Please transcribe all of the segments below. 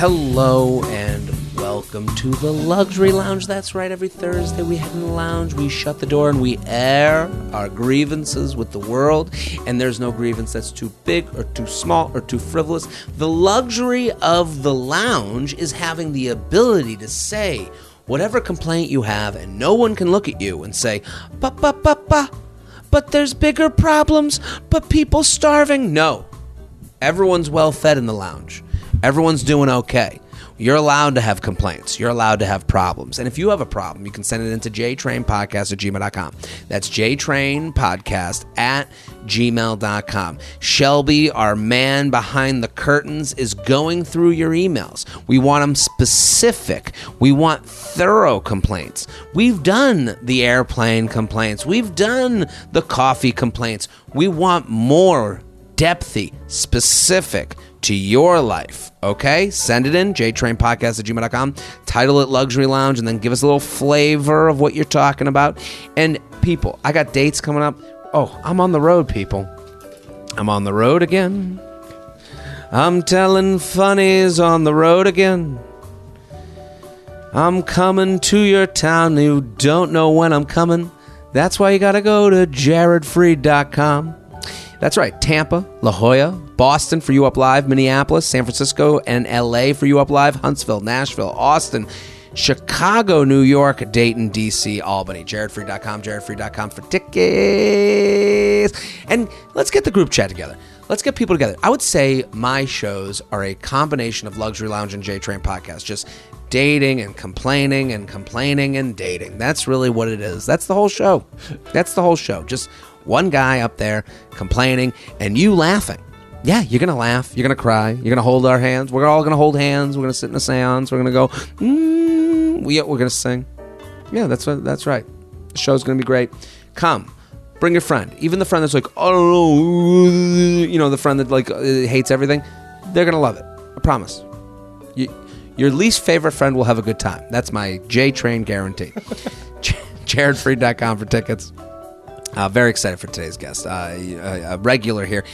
Hello and welcome to the Luxury Lounge. That's right, every Thursday we head in the lounge, we shut the door, and we air our grievances with the world. And there's no grievance that's too big or too small or too frivolous. The luxury of the lounge is having the ability to say whatever complaint you have, and no one can look at you and say, but there's bigger problems, but people starving. No. Everyone's well fed in the lounge. Everyone's doing okay. You're allowed to have complaints. You're allowed to have problems. And if you have a problem, you can send it into JTrainPodcast@gmail.com. That's JTrainPodcast@gmail.com. Shelby, our man behind the curtains, is going through your emails. We want them specific. We want thorough complaints. We've done the airplane complaints. We've done the coffee complaints. We want more depthy, specific to your life, okay? Send it in, jtrainpodcast@gmail.com, title it Luxury Lounge, and then give us a little flavor of what you're talking about. And people, I got dates coming up. Oh, I'm on the road, people. I'm on the road again. I'm telling funnies on the road again. I'm coming to your town. You don't know when I'm coming. That's why you gotta go to jaredfreid.com. That's right, Tampa, La Jolla, Boston for You Up Live, Minneapolis, San Francisco, and LA for You Up Live, Huntsville, Nashville, Austin, Chicago, New York, Dayton, DC, Albany. JaredFreid.com, JaredFreid.com for tickets. And let's get the group chat together. Let's get people together. I would say my shows are a combination of Luxury Lounge and JTrain Podcast, just dating and complaining and complaining and dating. That's really what it is. That's the whole show. That's the whole show. Just one guy up there complaining and you laughing. Yeah, you're going to laugh. You're going to cry. You're going to hold our hands. We're all going to hold hands. We're going to sit in a seance. We're going to go, we're going to sing. Yeah, that's right. The show's going to be great. Come. Bring your friend. Even the friend that's like, I don't know, the friend that like hates everything. They're going to love it. I promise. Your least favorite friend will have a good time. That's my JTrain guarantee. JaredFreid.com for tickets. Very excited for today's guest. A regular here.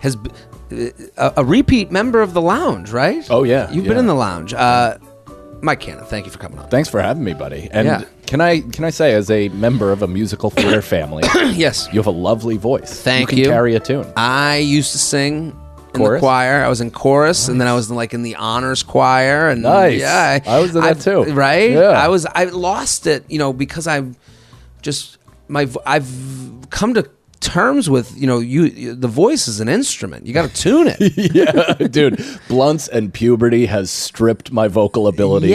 Has a repeat member of the lounge, right? Oh, yeah. You've been in the lounge. Mike Cannon, thank you for coming on. Thanks for having me, buddy. And can I say, as a member of a musical theater family, yes, you have a lovely voice. Thank you. You can carry a tune. I used to sing in chorus? the choir. I was in chorus, and then I was in the honors choir. And nice. Yeah, I was in that too. Right? Yeah. I lost it, because I've come to terms with, the voice is an instrument. You got to tune it. Yeah, dude. Blunts and puberty has stripped my vocal ability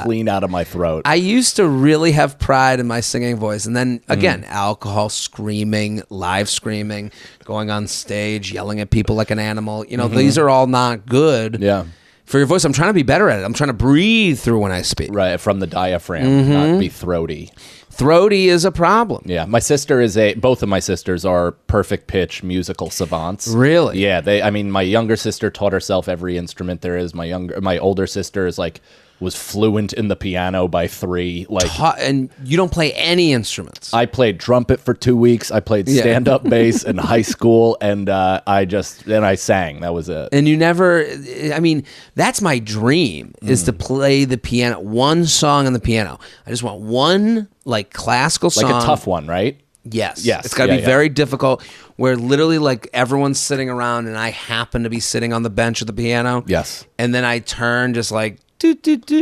clean out of my throat. I used to really have pride in my singing voice. And then, again, alcohol, screaming, live screaming, going on stage, yelling at people like an animal. These are all not good. Yeah. For your voice, I'm trying to be better at it. I'm trying to breathe through when I speak. Right, from the diaphragm, not be throaty. Throaty is a problem. Yeah, both of my sisters are perfect pitch musical savants. Really? Yeah, my younger sister taught herself every instrument there is. My older sister was fluent in the piano by 3. And you don't play any instruments. I played trumpet for 2 weeks. I played stand-up bass in high school, and I sang. That was it. And you never, that's my dream, is to play the piano, one song on the piano. I just want one, classical song. Like a tough one, right? Yes. It's got to be very difficult, where literally, everyone's sitting around, and I happen to be sitting on the bench of the piano. Yes. And then I turn just do,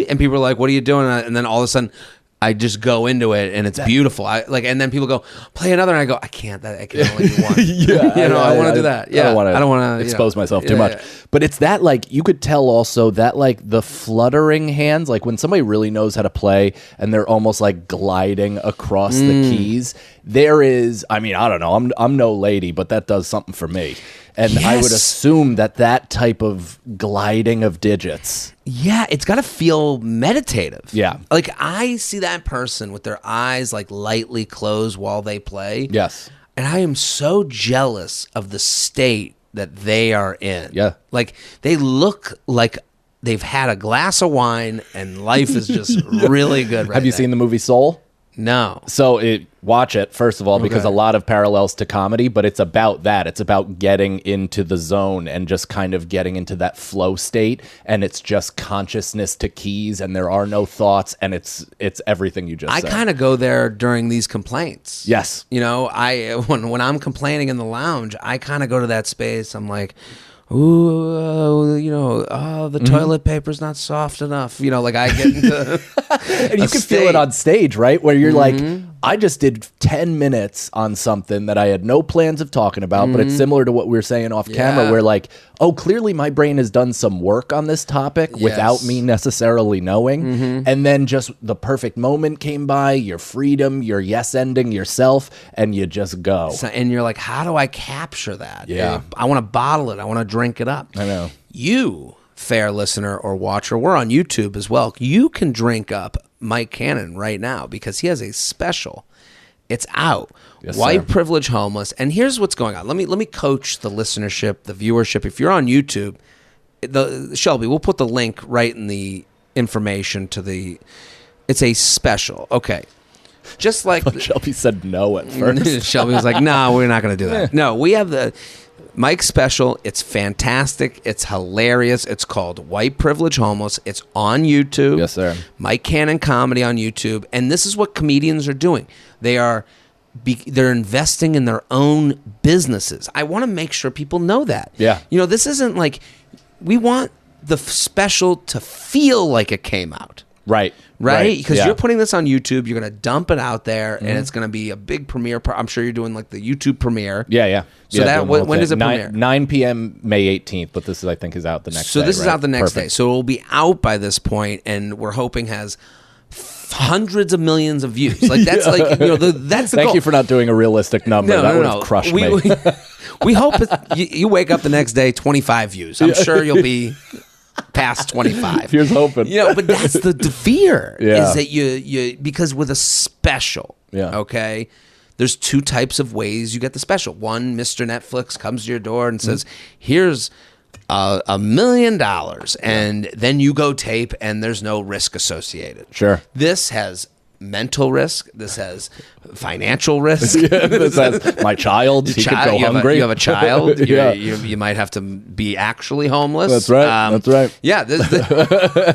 and people are like, what are you doing? And then all of a sudden I just go into it, and it's beautiful. And then people go, play another, and I go, I can't. I can only do one. I want to do that. Yeah, I don't want to expose myself too much. But it's that you could tell also that the fluttering hands, when somebody really knows how to play, and they're almost gliding across the keys. There is, I don't know, I'm no lady, but that does something for me. And yes. I would assume that type of gliding of digits. Yeah, it's got to feel meditative. Yeah. I see that person with their eyes lightly closed while they play. Yes. And I am so jealous of the state that they are in. Yeah. They look like they've had a glass of wine and life is just really good right Have you seen the movie Soul? No. So watch it, first of all, because a lot of parallels to comedy, but it's about that. It's about getting into the zone and just kind of getting into that flow state. And it's just consciousness to keys, and there are no thoughts, and it's everything you just said. I kind of go there during these complaints. Yes. You know, when I'm complaining in the lounge, I kind of go to that space. I'm like, ooh, the toilet paper's not soft enough. You know, like I get into and you can feel it on stage, right? Where you're like, I just did 10 minutes on something that I had no plans of talking about, but it's similar to what we were saying off camera, where like, oh, clearly my brain has done some work on this topic without me necessarily knowing. And then just the perfect moment came by, your freedom, your yes-ending yourself, and you just go. And you're like, how do I capture that? Yeah. I want to bottle it. I want to drink it up. I know. You, fair listener or watcher, we're on YouTube as well. You can drink up Mike Cannon right now because he has a special. It's out. Yes, White sir. Privilege Homeless. And here's what's going on. Let me coach the listenership, the viewership. If you're on YouTube, Shelby, we'll put the link right in the information to the. It's a special. Okay. Just like Shelby said no at first. Shelby was like, "No, we're not going to do that." No, we have the Mike special. It's fantastic. It's hilarious. It's called White Privilege Homeless. It's on YouTube. Yes, sir. Mike Cannon Comedy on YouTube. And this is what comedians are doing. They're investing in their own businesses. I want to make sure people know that. Yeah. You know, this isn't like, we want the special to feel like it came out. Right. Right? Because yeah. you're putting this on YouTube, you're going to dump it out there, and it's going to be a big premiere. I'm sure you're doing like the YouTube premiere. Yeah. So that when does it premiere? 9 p.m. May 18th, but this is, I think, is out the next day. So this is right? out the next day. Perfect. So it will be out by this point, and we're hoping has hundreds of millions of views. Like that's like, you know, that's the Thank goal. you for not doing a realistic number. That would have crushed me. We hope you wake up the next day 25 views. I'm sure you'll be past 25. Here's hoping. You know, but that's the fear Yeah. is that you because with a special, okay, there's two types of ways you get the special. One, Mr. Netflix comes to your door and says, here's $1 million, and then you go tape and there's no risk associated. Sure. This has mental risk. This has financial risk. This has my child. He could go hungry. You have a child. Yeah. You might have to be actually homeless. That's right. That's right. Yeah.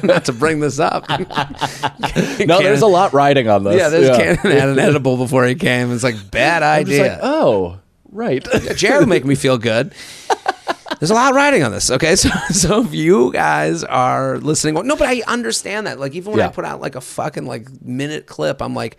Not to bring this up. No, there's a lot riding on this. Yeah, Cannon had an edible before he came. It's like, bad idea. Like, oh, right. Jared will make me feel good. There's a lot riding on this, okay? So if you guys are listening, no, but I understand that. Like, even when I put out like a fucking like minute clip, I'm like,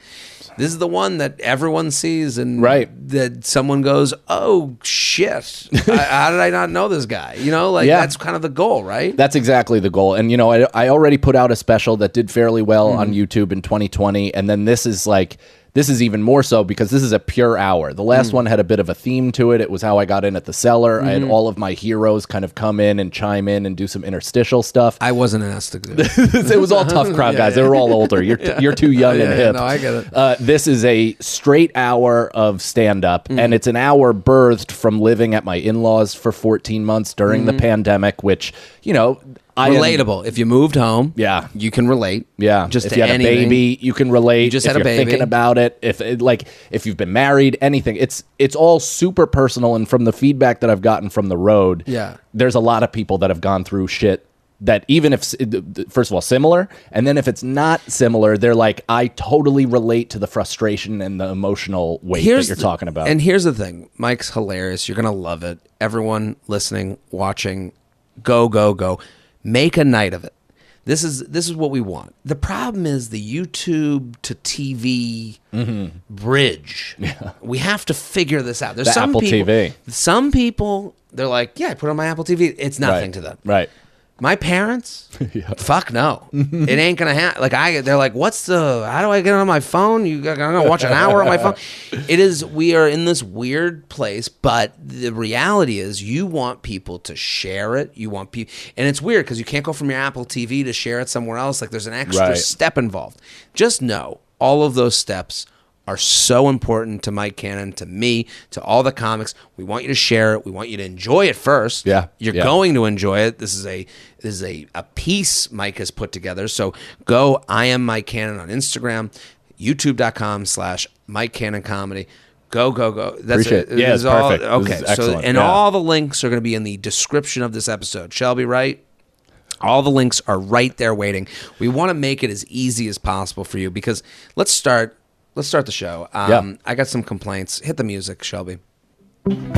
this is the one that everyone sees, and that someone goes, oh shit, how did I not know this guy? You know, like that's kind of the goal, right? That's exactly the goal. And you know, I already put out a special that did fairly well on YouTube in 2020, and then this is even more so because this is a pure hour. The last one had a bit of a theme to it. It was how I got in at the cellar. I had all of my heroes kind of come in and chime in and do some interstitial stuff. I wasn't asked to do It was all tough crowd guys. They were all older. You're too young and hip. No, I get it. This is a straight hour of stand-up, and it's an hour birthed from living at my in-laws for 14 months during the pandemic, which, you know, Relatable. If you moved home, Yeah. you can relate. Yeah, Just if to you had anything. a baby, you can relate. You just if had a you're baby. thinking about it, if you've been married, anything. It's all super personal, and from the feedback that I've gotten from the road, there's a lot of people that have gone through shit that even if, first of all, similar, and then if it's not similar, they're like, I totally relate to the frustration and the emotional weight that you're talking about. And here's the thing. Mike's hilarious. You're going to love it. Everyone listening, watching, go. Make a night of it. This is what we want. The problem is the YouTube to TV bridge. Yeah. We have to figure this out. There's The some Apple people, TV. Some people, they're like, yeah, I put it on my Apple TV. It's nothing to them. Right. My parents, fuck no. It ain't gonna happen. Like they're like, how do I get it on my phone? I'm gonna watch an hour on my phone. We are in this weird place, but the reality is you want people to share it. You want people, and it's weird because you can't go from your Apple TV to share it somewhere else. Like there's an extra step involved. Just know all of those steps are so important to Mike Cannon, to me, to all the comics. We want you to share it. We want you to enjoy it first. Yeah. You're going to enjoy it. This is a piece Mike has put together. So go, I am Mike Cannon on Instagram. youtube.com/Mike Cannon Comedy. Go. That's Appreciate it. Yeah, it's all, perfect. Okay, This is excellent. and all the links are going to be in the description of this episode. Shelby, right? All the links are right there waiting. We want to make it as easy as possible for you because let's start the show. I got some complaints. Hit the music, Shelby.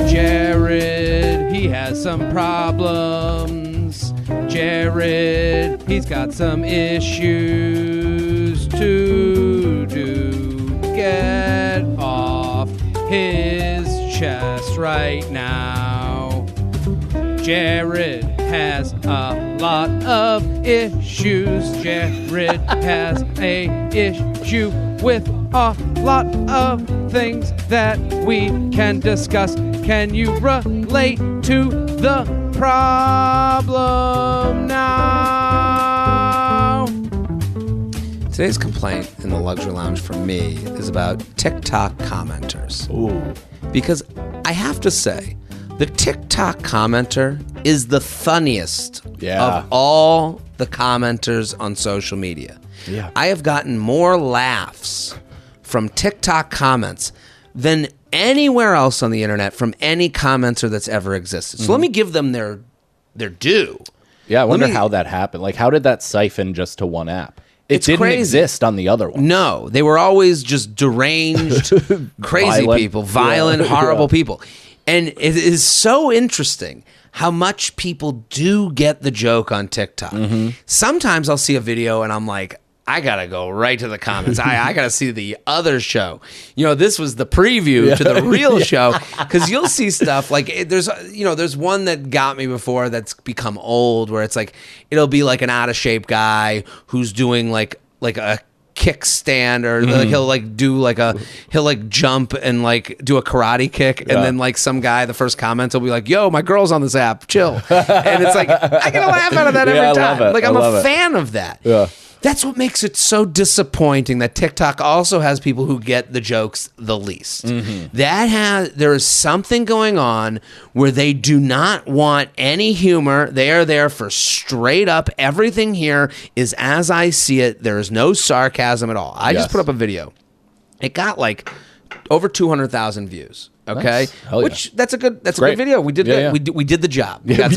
Jared, he has some problems. Jared, he's got some issues to do. Get off his chest right now. Jared has a lot of issues. Jared has a issue with a lot of things that we can discuss. Can you relate to the problem now? Today's complaint in the Luxury Lounge for me is about TikTok commenters. Ooh. Because I have to say, the TikTok commenter is the funniest of all the commenters on social media. Yeah. I have gotten more laughs from TikTok comments than anywhere else on the internet from any commenter that's ever existed. So let me give them their due. Yeah, I wonder how that happened. Like, how did that siphon just to one app? It didn't exist on the other one. No, they were always just deranged, crazy people, violent, horrible people. And it is so interesting how much people do get the joke on TikTok. Sometimes I'll see a video and I'm like, I gotta go right to the comments. I gotta see the other show. This was the preview to the real show because you'll see stuff like there's one that got me before that's become old where it's like it'll be like an out of shape guy who's doing like a kickstand or like he'll jump and like do a karate kick and then like some guy the first comment will be like, yo, my girl's on this app, chill. And it's like I get a laugh out of that every time. Like I'm a fan of that. Yeah. That's what makes it so disappointing that TikTok also has people who get the jokes the least. There is something going on where they do not want any humor. They are there for straight up. Everything here is as I see it. There is no sarcasm at all. I just put up a video. It got like over 200,000 views. Okay, nice. That's a good video. We did we did the job. We got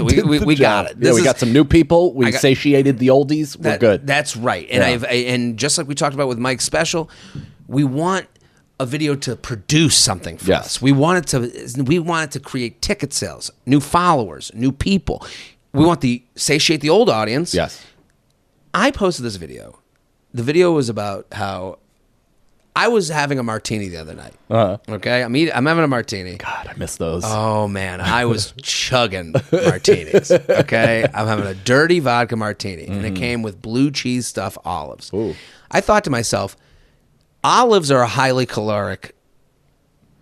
it. We got some new people. We satiated the oldies. We're good. That's right. And and just like we talked about with Mike's special, we want a video to produce something for us. We want it to create ticket sales, new followers, new people. We want to satiate the old audience. Yes. I posted this video. The video was about how I was having a martini the other night. Okay, I'm having a martini. God, I miss those. Oh man, I was chugging martinis. Okay, I'm having a dirty vodka martini, and it came with blue cheese stuffed olives. Ooh. I thought to myself, olives are a highly caloric.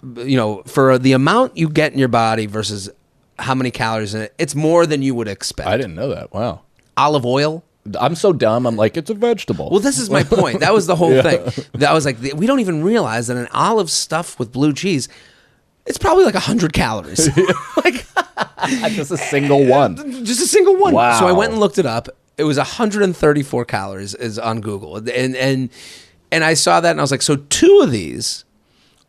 For the amount you get in your body versus how many calories in it, it's more than you would expect. I didn't know that. Wow. Olive oil. I'm so dumb. I'm like, it's a vegetable. Well, this is my point. That was the whole thing. That was like, we don't even realize that an olive stuffed with blue cheese, it's probably like 100 calories. Just a single one. Just a single one. Wow. So I went and looked it up. It was 134 calories is on Google. And I saw that and I was like, so 2 of these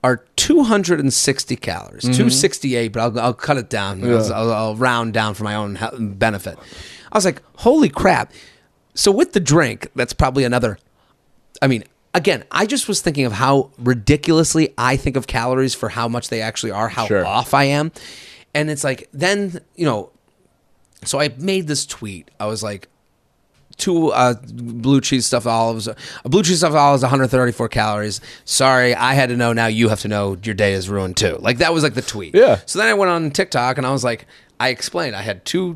are 260 calories. 268, but I'll cut it down. I'll round down for my own benefit. I was like, holy crap. So with the drink, that's probably another. I mean, again, I just was thinking of how ridiculously I think of calories for how much they actually are, how off I am. And it's like, then, so I made this tweet. I was like, 2 blue cheese stuffed olives. A blue cheese stuffed olive is 134 calories. Sorry, I had to know. Now you have to know your day is ruined too. Like that was like the tweet. Yeah. So then I went on TikTok and I was like, I explained I had 2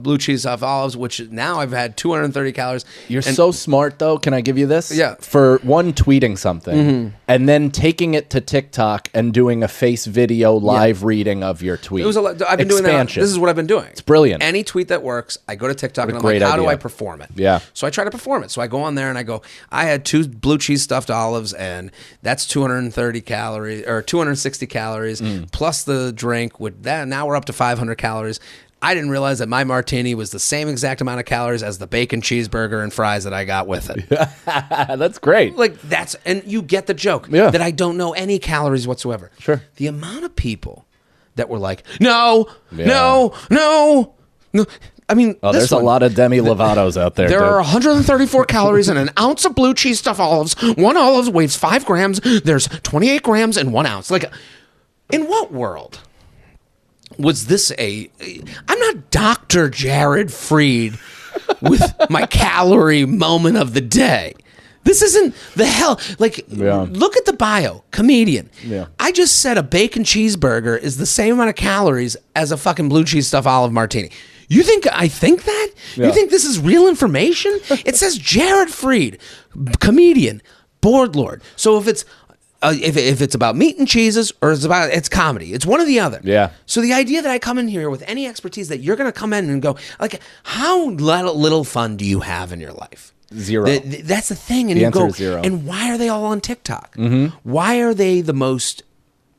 blue cheese stuffed olives, which now I've had 230 calories. You're so smart, though. Can I give you this? Yeah. For one, tweeting something, and then taking it to TikTok and doing a face video live reading of your tweet. It was I've been doing that. This is what I've been doing. It's brilliant. Any tweet that works, I go to TikTok and I'm like, how do I perform it? Yeah. So I try to perform it. So I go on there and I go, I had 2 blue cheese stuffed olives, and that's 230 calories or 260 calories plus the drink. With that, now we're up to 500 calories. I didn't realize that my martini was the same exact amount of calories as the bacon cheeseburger and fries that I got with it. That's great. Like and you get the joke that I don't know any calories whatsoever. Sure. The amount of people that were like, no. I mean, there's a lot of Demi Lovatos out there. There are 134 calories in an ounce of blue cheese stuffed olives. One olive weighs 5 grams. There's 28 grams in 1 ounce. Like, in what world was this I'm not Dr. Jared Freid with my calorie moment of the day. This isn't the hell. Like, look at the bio. Comedian. Yeah. I just said a bacon cheeseburger is the same amount of calories as a fucking blue cheese stuffed olive martini. You think I think that? Yeah. You think this is real information? It says Jared Freid, comedian, board lord. So if it's about meat and cheeses or it's comedy, it's one or the other. Yeah. So the idea that I come in here with any expertise that you're going to come in and go, like, how little fun do you have in your life? Zero. That's the thing. And the you go, answer is zero. And why are they all on TikTok? Mm-hmm. Why are they the most?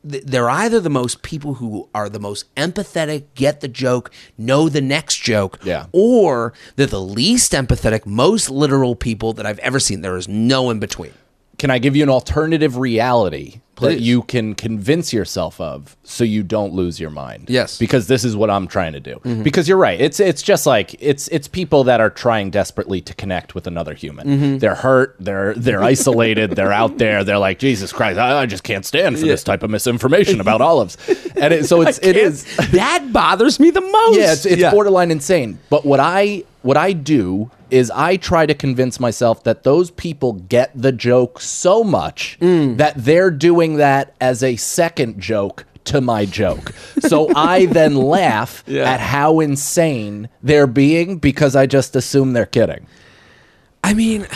They're either the most people who are the most empathetic, get the joke, know the next joke, or they're the least empathetic, most literal people that I've ever seen. There is no in between. Can I give you an alternative reality that you can convince yourself of so you don't lose your mind? Yes. Because this is what I'm trying to do. Mm-hmm. Because you're right. It's just like it's people that are trying desperately to connect with another human. Mm-hmm. They're hurt, they're isolated, they're out there, they're like, Jesus Christ, I just can't stand for this type of misinformation about olives. And it is that bothers me the most. Yeah, it's borderline insane. But what I do is I try to convince myself that those people get the joke so much that they're doing that as a second joke to my joke. So I then laugh at how insane they're being because I just assume they're kidding. I mean,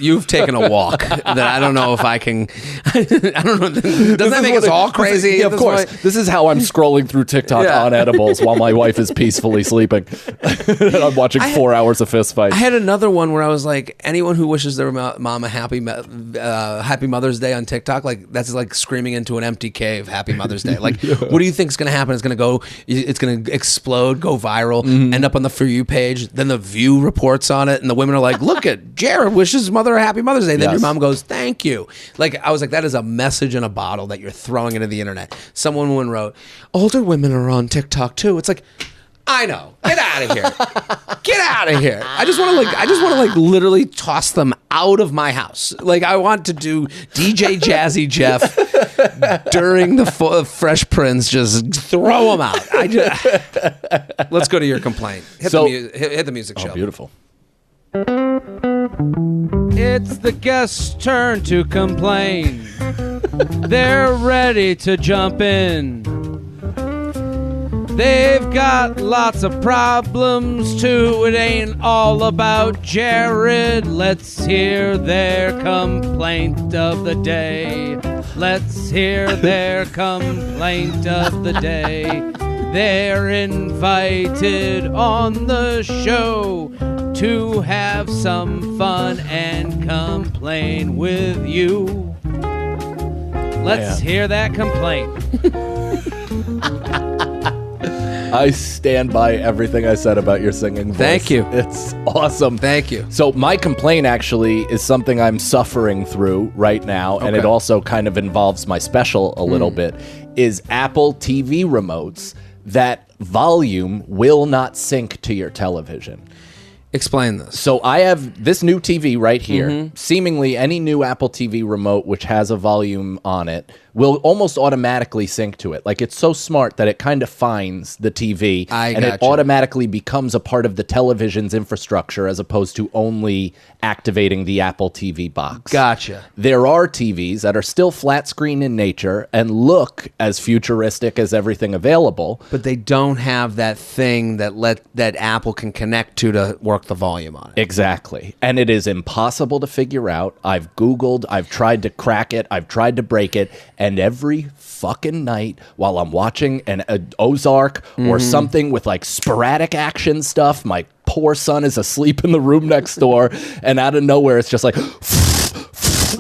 you've taken a walk that I don't know if I can, I don't know, doesn't that make us all crazy? Yeah, of course. This is how I'm scrolling through TikTok on edibles while my wife is peacefully sleeping. And I'm watching 4 hours of fist fights. I had another one where I was like, anyone who wishes their mom a happy Mother's Day on TikTok, like that's like screaming into an empty cave, Happy Mother's Day. Like, what do you think is going to happen? It's going to explode, go viral, end up on the For You page. Then the View reports on it, and the women are like, look at Jared wishes his mother a happy Mother's Day. Then your mom goes, thank you. Like, I was like, that is a message in a bottle that you're throwing into the internet. Some woman wrote, older women are on TikTok too. It's like, I know. Get out of here. Get out of here. I just want to literally toss them out of my house. Like, I want to do DJ Jazzy Jeff during the Fresh Prince. Just throw them out. Let's go to your complaint. Hit the music show. Oh, beautiful. It's the guest's turn to complain. They're ready to jump in. They've got lots of problems too. It ain't all about Jared. Let's hear their complaint of the day. Let's hear their complaint of the day. They're invited on the show to have some fun and complain with you. Let's hear that complaint. I stand by everything I said about your singing voice. Thank you. It's awesome. Thank you. So my complaint actually is something I'm suffering through right now, and it also kind of involves my special a little bit, is Apple TV remotes that volume will not sync to your television. Explain this. So I have this new TV right here. Seemingly any new Apple TV remote which has a volume on it will almost automatically sync to it. Like, it's so smart that it kind of finds the TV and it automatically becomes a part of the television's infrastructure as opposed to only activating the Apple TV box. Gotcha. There are TVs that are still flat screen in nature and look as futuristic as everything available, but they don't have that thing that Apple can connect to work the volume on it. Exactly. And it is impossible to figure out. I've Googled, I've tried to crack it, I've tried to break it, and every fucking night while I'm watching an Ozark or something with like sporadic action stuff, my poor son is asleep in the room next door, and out of nowhere it's just like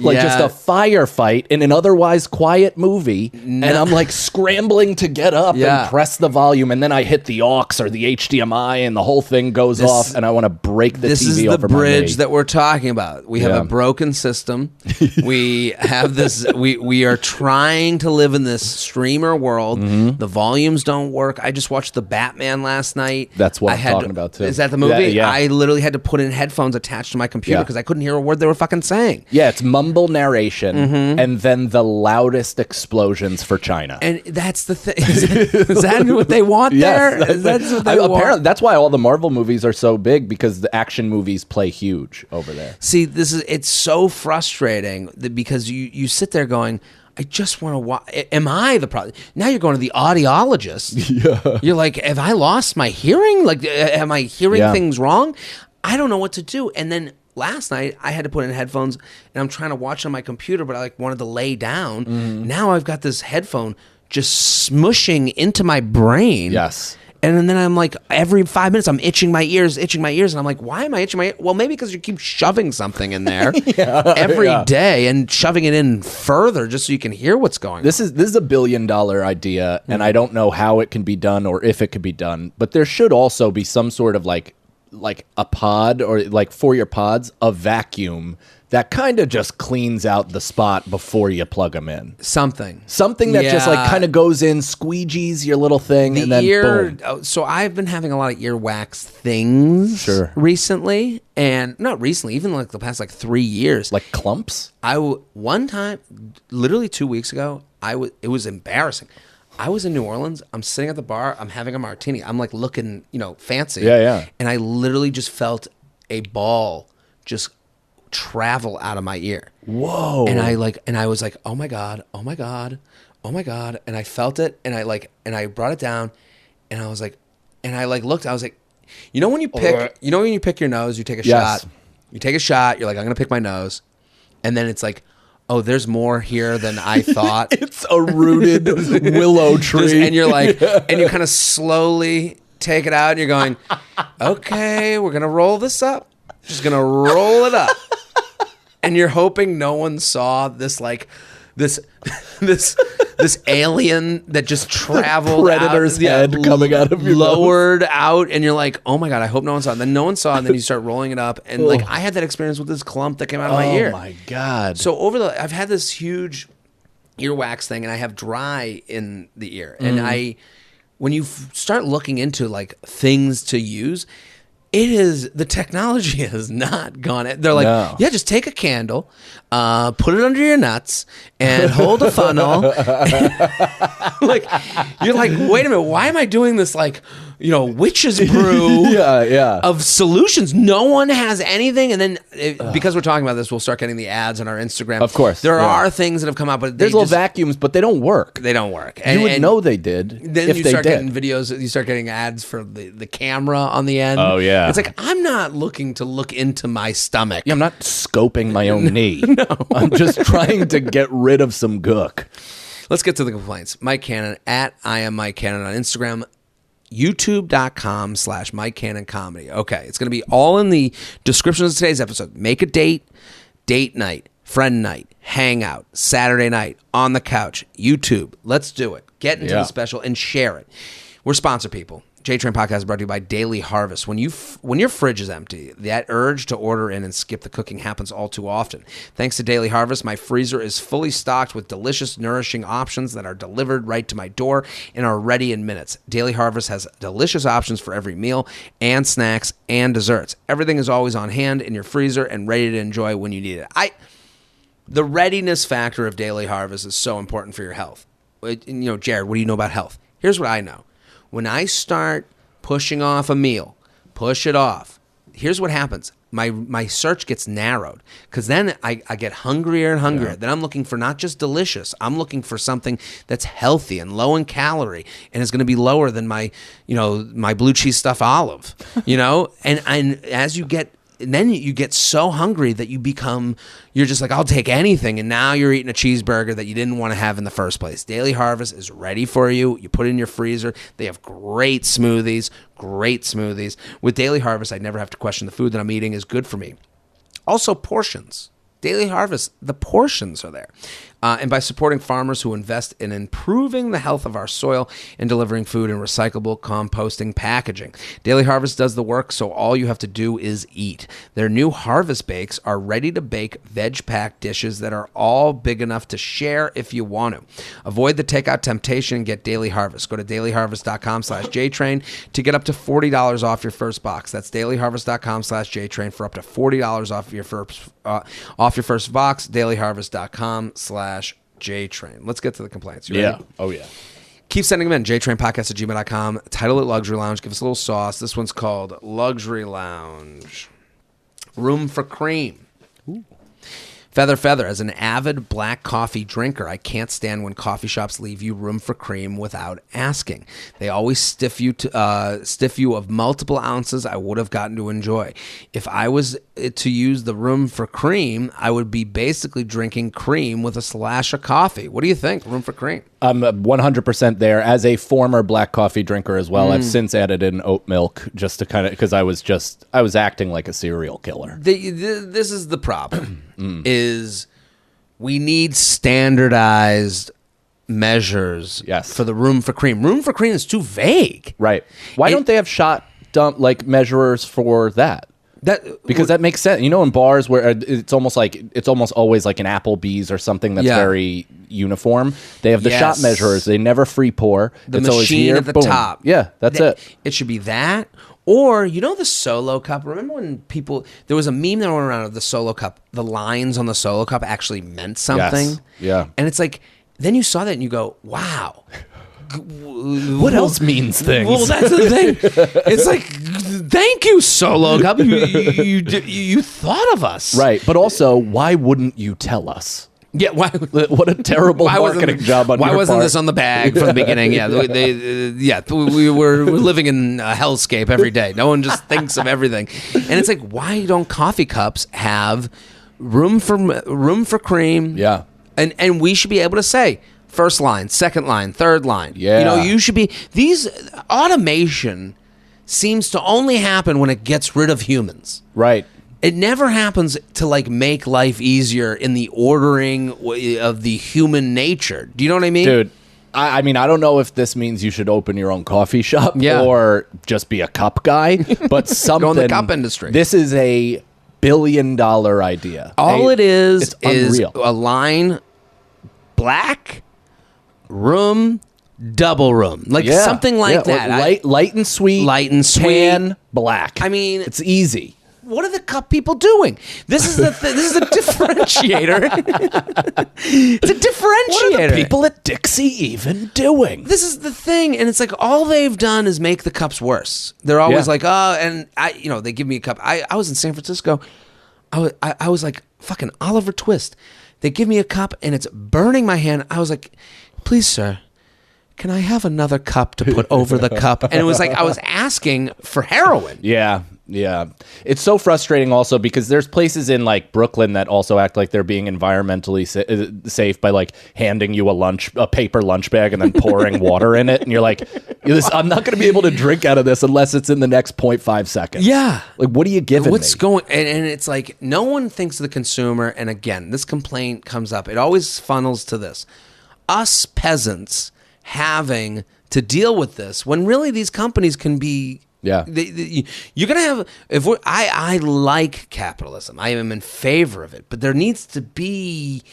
like just a firefight in an otherwise quiet movie, and I'm like scrambling to get up and press the volume, and then I hit the aux or the HDMI, and the whole thing goes off, and I want to break the TV over my knee. This is the bridge that we're talking about. We have a broken system. We have this. We are trying to live in this streamer world. The volumes don't work. I just watched The Batman last night. That's what I'm talking about too. Is that the movie? Yeah. I literally had to put in headphones attached to my computer because I couldn't hear a word they were fucking saying. Yeah, it's mumble narration and then the loudest explosions for China. And that's the thing. Is that what they want there? That's what they want. Apparently, that's why all the Marvel movies are so big, because the action movies play huge over there. See, it's so frustrating because you sit there going, I just want to watch. Am I the problem? Now you're going to the audiologist. Yeah. You're like, have I lost my hearing? Like, am I hearing things wrong? I don't know what to do. And then last night I had to put in headphones, and I'm trying to watch on my computer, but I wanted to lay down. Now I've got this headphone just smushing into my brain. Yes. And then I'm like, every 5 minutes, I'm itching my ears. And I'm like, why am I itching my ears? Well, maybe because you keep shoving something in there every day and shoving it in further just so you can hear what's going on. This is $1 billion idea, and I don't know how it can be done or if it could be done. But there should also be some sort of like a pod, or like for your pods, a vacuum that kind of just cleans out the spot before you plug them in. Something that just like kind of goes in, squeegees your little thing, and then boom. So I've been having a lot of earwax things recently, and not recently, even like the past like 3 years. Like clumps? One time, literally 2 weeks ago, it was embarrassing. I was in New Orleans. I'm sitting at the bar. I'm having a martini. I'm like looking, fancy. Yeah. And I literally just felt a ball just travel out of my ear. Whoa. And I was like, oh my God. And I felt it, and I brought it down, and I was like, and I looked, I was like, when you pick your nose, you take a shot. You take a shot, you're like, I'm gonna pick my nose. And then it's like, oh, there's more here than I thought. It's a rooted willow tree. And you're like, and you kind of slowly take it out, and you're going, okay, we're gonna roll this up. Just gonna roll it up. And you're hoping no one saw this this alien that just traveled Predator's head coming out of your lowered out, and you're like, oh my God, I hope no one saw it. And then no one saw it, and then you start rolling it up, and like I had that experience with this clump that came out of my ear. Oh my God. So I've had this huge earwax thing, and I have dry in the ear. And when you start looking into like things to use, the technology has not gone. They're like, yeah, just take a candle, put it under your nuts, and hold a funnel. Like, you're like, wait a minute, why am I doing this? Like, witch's brew of solutions. No one has anything. And then because we're talking about this, we'll start getting the ads on our Instagram. Of course. There are things that have come out, but there's little vacuums, but they don't work. They don't work. You would know they did. Then you start getting videos, you start getting ads for the camera on the end. Oh, yeah. It's like, I'm not looking to look into my stomach. Yeah, I'm not scoping my own knee. No. I'm just trying to get rid of some gook. Let's get to the complaints. Mike Cannon at I am Mike Cannon on Instagram. YouTube.com/Mike Cannon Comedy. Okay, it's going to be all in the description of today's episode. Make a date night, friend night, hangout, Saturday night, on the couch, YouTube. Let's do it. Get into the special and share it. We're sponsor people. JTrain podcast is brought to you by Daily Harvest. When your fridge is empty, that urge to order in and skip the cooking happens all too often. Thanks to Daily Harvest, my freezer is fully stocked with delicious, nourishing options that are delivered right to my door and are ready in minutes. Daily Harvest has delicious options for every meal and snacks and desserts. Everything is always on hand in your freezer and ready to enjoy when you need it. The readiness factor of Daily Harvest is so important for your health. Jared, what do you know about health? Here's what I know. When I start pushing off a meal, push it off, here's what happens. My search gets narrowed, because then I get hungrier and hungrier. Yeah. Then I'm looking for not just delicious. I'm looking for something that's healthy and low in calorie, and is going to be lower than my blue cheese stuffed olive. And as you get. And then you get so hungry that you're just like, I'll take anything. And now you're eating a cheeseburger that you didn't want to have in the first place. Daily Harvest is ready for you. You put it in your freezer. They have great smoothies. With Daily Harvest, I never have to question the food that I'm eating is good for me. Also, portions. Daily Harvest, the portions are there. And by supporting farmers who invest in improving the health of our soil and delivering food in recyclable, composting packaging. Daily Harvest does the work, so all you have to do is eat. Their new Harvest Bakes are ready-to-bake veg pack dishes that are all big enough to share if you want to. Avoid the takeout temptation and get Daily Harvest. Go to dailyharvest.com/JTrain to get up to $40 off your first box. That's dailyharvest.com/JTrain for up to $40 off your first box. dailyharvest.com/JTrain. Let's get to the complaints. You ready? Oh, yeah. Keep sending them in. JTrainPodcast@gmail.com. Title it Luxury Lounge. Give us a little sauce. This one's called Luxury Lounge. Room for cream. Ooh. Feather, as an avid black coffee drinker, I can't stand when coffee shops leave you room for cream without asking. They always stiff you of multiple ounces I would have gotten to enjoy. If I was to use the room for cream, I would be basically drinking cream with a slash of coffee. What do you think? Room for cream? I'm 100% there. As a former black coffee drinker as well, I've since added in oat milk just to kind of, because I was acting like a serial killer. This is the problem. Is we need standardized measures for the room for cream. Room for cream is too vague. Right. Why don't they have shot dump like measurers for that? Because that makes sense. You know, in bars where it's almost always like an Applebee's or something that's very uniform. They have the shot measurers. They never free pour. The it's machine always here, at the boom. top. Yeah, that's it. It should be that. Or, you know the Solo cup? Remember when there was a meme that went around of the Solo cup. The lines on the Solo cup actually meant something. Yes. Yeah. And it's like, then you saw that and you go, wow. What else means things? Well, that's the thing. It's like, thank you, Solo cup. You thought of us. Right. But also, why wouldn't you tell us? Yeah, what a terrible marketing job on your part. Why wasn't this on the bag from the beginning? Yeah, we were living in a hellscape every day. No one just thinks of everything, and it's like, why don't coffee cups have room for cream? Yeah, and we should be able to say first line, second line, third line. Yeah, you know, you should be. These automation seems to only happen when it gets rid of humans. Right. It never happens to like make life easier in the ordering of the human nature. Do you know what I mean? Dude, I mean, I don't know if this means you should open your own coffee shop or just be a cup guy, but something. Go in the cup industry. This is a $1 billion idea. All it is unreal. A line, black, room, double room. Like something like that. Light and sweet. Tan, black. I mean, it's easy. What are the cup people doing? This is this is a differentiator. It's a differentiator. What are the people at Dixie even doing? This is the thing, and it's like all they've done is make the cups worse. They're always like, oh, and they give me a cup. I was in San Francisco. I was like fucking Oliver Twist. They give me a cup, and it's burning my hand. I was like, please, sir, can I have another cup to put over the cup? And it was like I was asking for heroin. Yeah. Yeah. It's so frustrating also because there's places in like Brooklyn that also act like they're being environmentally safe by like handing you a paper lunch bag and then pouring water in it. And you're like, I'm not going to be able to drink out of this unless it's in the next 0.5 seconds. Yeah. Like, what are you giving me? Going? And it's like no one thinks of the consumer. And again, this complaint comes up. It always funnels to this. Us peasants having to deal with this when really these companies can be... Yeah, you're gonna have. I like capitalism. I am in favor of it, but there needs to be,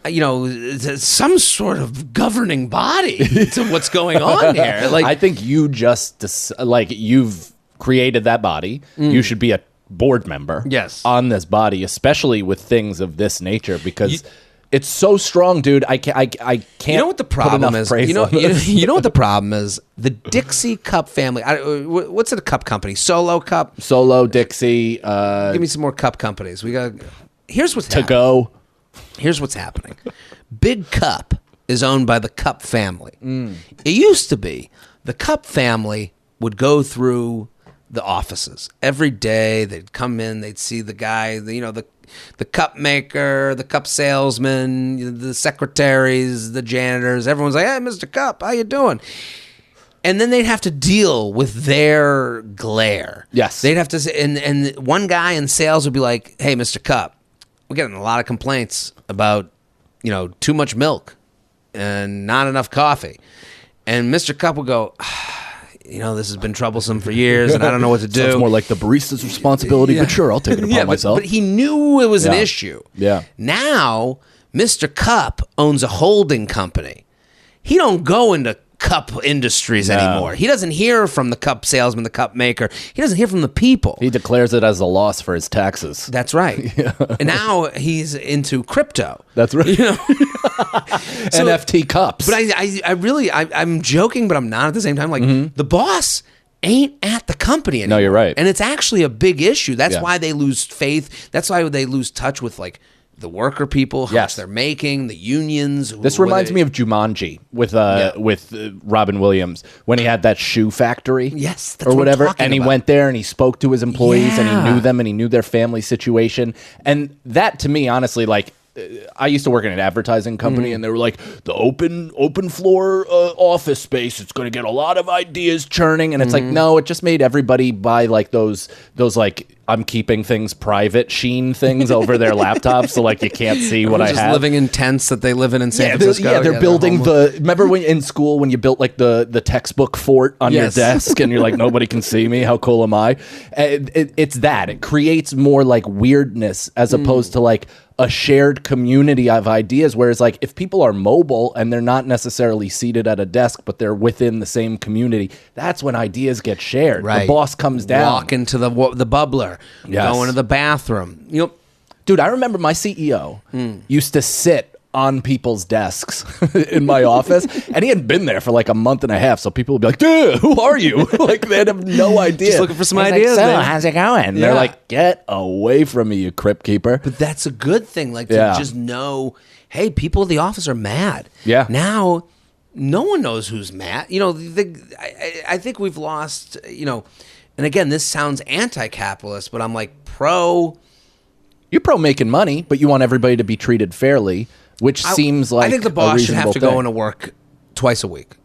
some sort of governing body to what's going on here. Like, I think you you've created that body. You should be a board member. Yes. On this body, especially with things of this nature, because. It's so strong, dude. I can't. You know what the problem is? You know what the problem is? The Dixie Cup family. What's it? A cup company? Solo Cup. Solo Dixie. Give me some more cup companies. Here's what's to happening. go. Here's what's happening. Big Cup is owned by the Cup family. It used to be the Cup family would go through the offices every day. They'd come in. They'd see the guy. The cup maker, the cup salesman, the secretaries, the janitors. Everyone's like, hey, Mr. Cup, how you doing? And then they'd have to deal with their glare. Yes. They'd have to say, and one guy in sales would be like, hey, Mr. Cup, we're getting a lot of complaints about, too much milk and not enough coffee. And Mr. Cup will go, this has been troublesome for years, and I don't know what to do. Sounds more like the barista's responsibility, but sure, I'll take it upon myself. But he knew it was an issue. Yeah. Now, Mr. Cup owns a holding company. He don't go into cup industries anymore. He doesn't hear from the cup salesman, the cup maker. He doesn't hear from the people. He declares it as a loss for his taxes. That's right. And now he's into crypto. That's right. NFT cups. But I'm joking, but I'm not at the same time. Like, the boss ain't at the company anymore. No, you're right. And it's actually a big issue. That's why they lose faith. That's why they lose touch with, like, the worker people, how much they're making, the unions. This reminds me of Jumanji with Robin Williams when he had that shoe factory, that's or whatever, what I'm and he about. went there and he spoke to his employees and he knew them and he knew their family situation, and that to me, honestly, like. I used to work in an advertising company, and they were like, the open floor office space, it's going to get a lot of ideas churning. And it's like, no, it just made everybody buy like those like, I'm keeping things private Sheen things over their laptops, so like you can't see what I have. Just living in tents that they live in San Francisco. They're building remember when in school when you built like the textbook fort on your desk and you're like, nobody can see me, how cool am I? It's that. It creates more like weirdness as opposed to like a shared community of ideas, whereas like if people are mobile and they're not necessarily seated at a desk but they're within the same community, that's when ideas get shared. Right. The boss comes down, walk into the bubbler, go into the bathroom. Dude, I remember my CEO used to sit on people's desks in my office, and he hadn't been there for like a month and a half, so people would be like, dude, who are you? Like, they'd have no idea. Just looking for some He's ideas, like, so, man. how's it going? And they're like, get away from me, you crypt keeper. But that's a good thing, like, to just know, hey, people in the office are mad. Yeah. Now, no one knows who's mad. I think we've lost, and again, this sounds anti-capitalist, but I'm like You're pro making money, but you want everybody to be treated fairly, which seems like I think the boss should have to thing. go into work twice a week.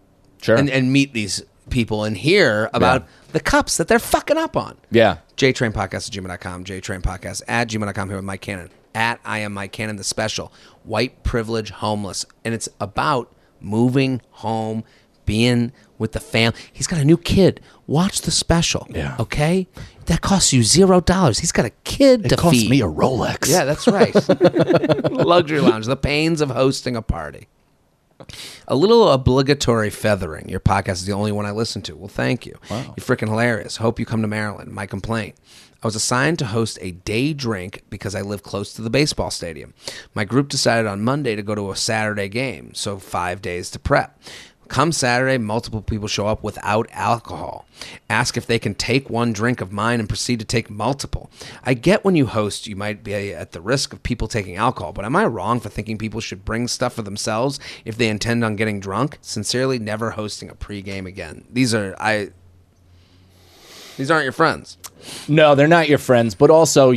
Sure. And meet these people and hear about the cups that they're fucking up on. Yeah. JTrain podcast at gmail.com, JTrain podcast at gmail.com, here with Mike Cannon, at I am Mike Cannon, the special, white privilege homeless. And it's about moving home, being with the family. He's got a new kid. Watch the special. Yeah. Okay? That costs you $0. He's got a kid to feed. It costs me a Rolex. Yeah, that's right. Luxury lounge, the pains of hosting a party. A little obligatory feathering. Your podcast is the only one I listen to. Well, thank you. Wow. You're freaking hilarious. Hope you come to Maryland. My complaint. I was assigned to host a day drink because I live close to the baseball stadium. My group decided on Monday to go to a Saturday game, so 5 days to prep. Come Saturday, multiple people show up without alcohol. Ask if they can take one drink of mine and proceed to take multiple. I get when you host, you might be at the risk of people taking alcohol, but am I wrong for thinking people should bring stuff for themselves if they intend on getting drunk? Sincerely, never hosting a pregame again. These aren't your friends. No, they're not your friends, but also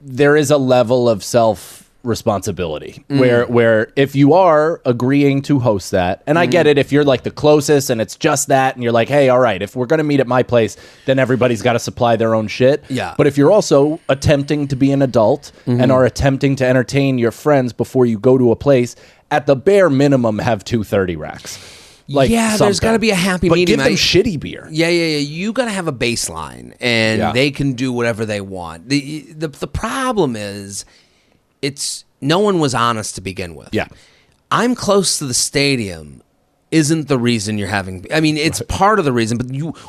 there is a level of self-responsibility where if you are agreeing to host that, and I get it if you're like the closest and it's just that, and you're like, hey, all right, if we're going to meet at my place, then everybody's got to supply their own shit. Yeah. But if you're also attempting to be an adult and are attempting to entertain your friends before you go to a place, at the bare minimum, have 230 racks. Like there's got to be a happy but medium. Give them shitty beer. Yeah. You got to have a baseline, and they can do whatever they want. The problem is, no one was honest to begin with. Yeah. I'm close to the stadium isn't the reason you're having. I mean, it's part of the reason, but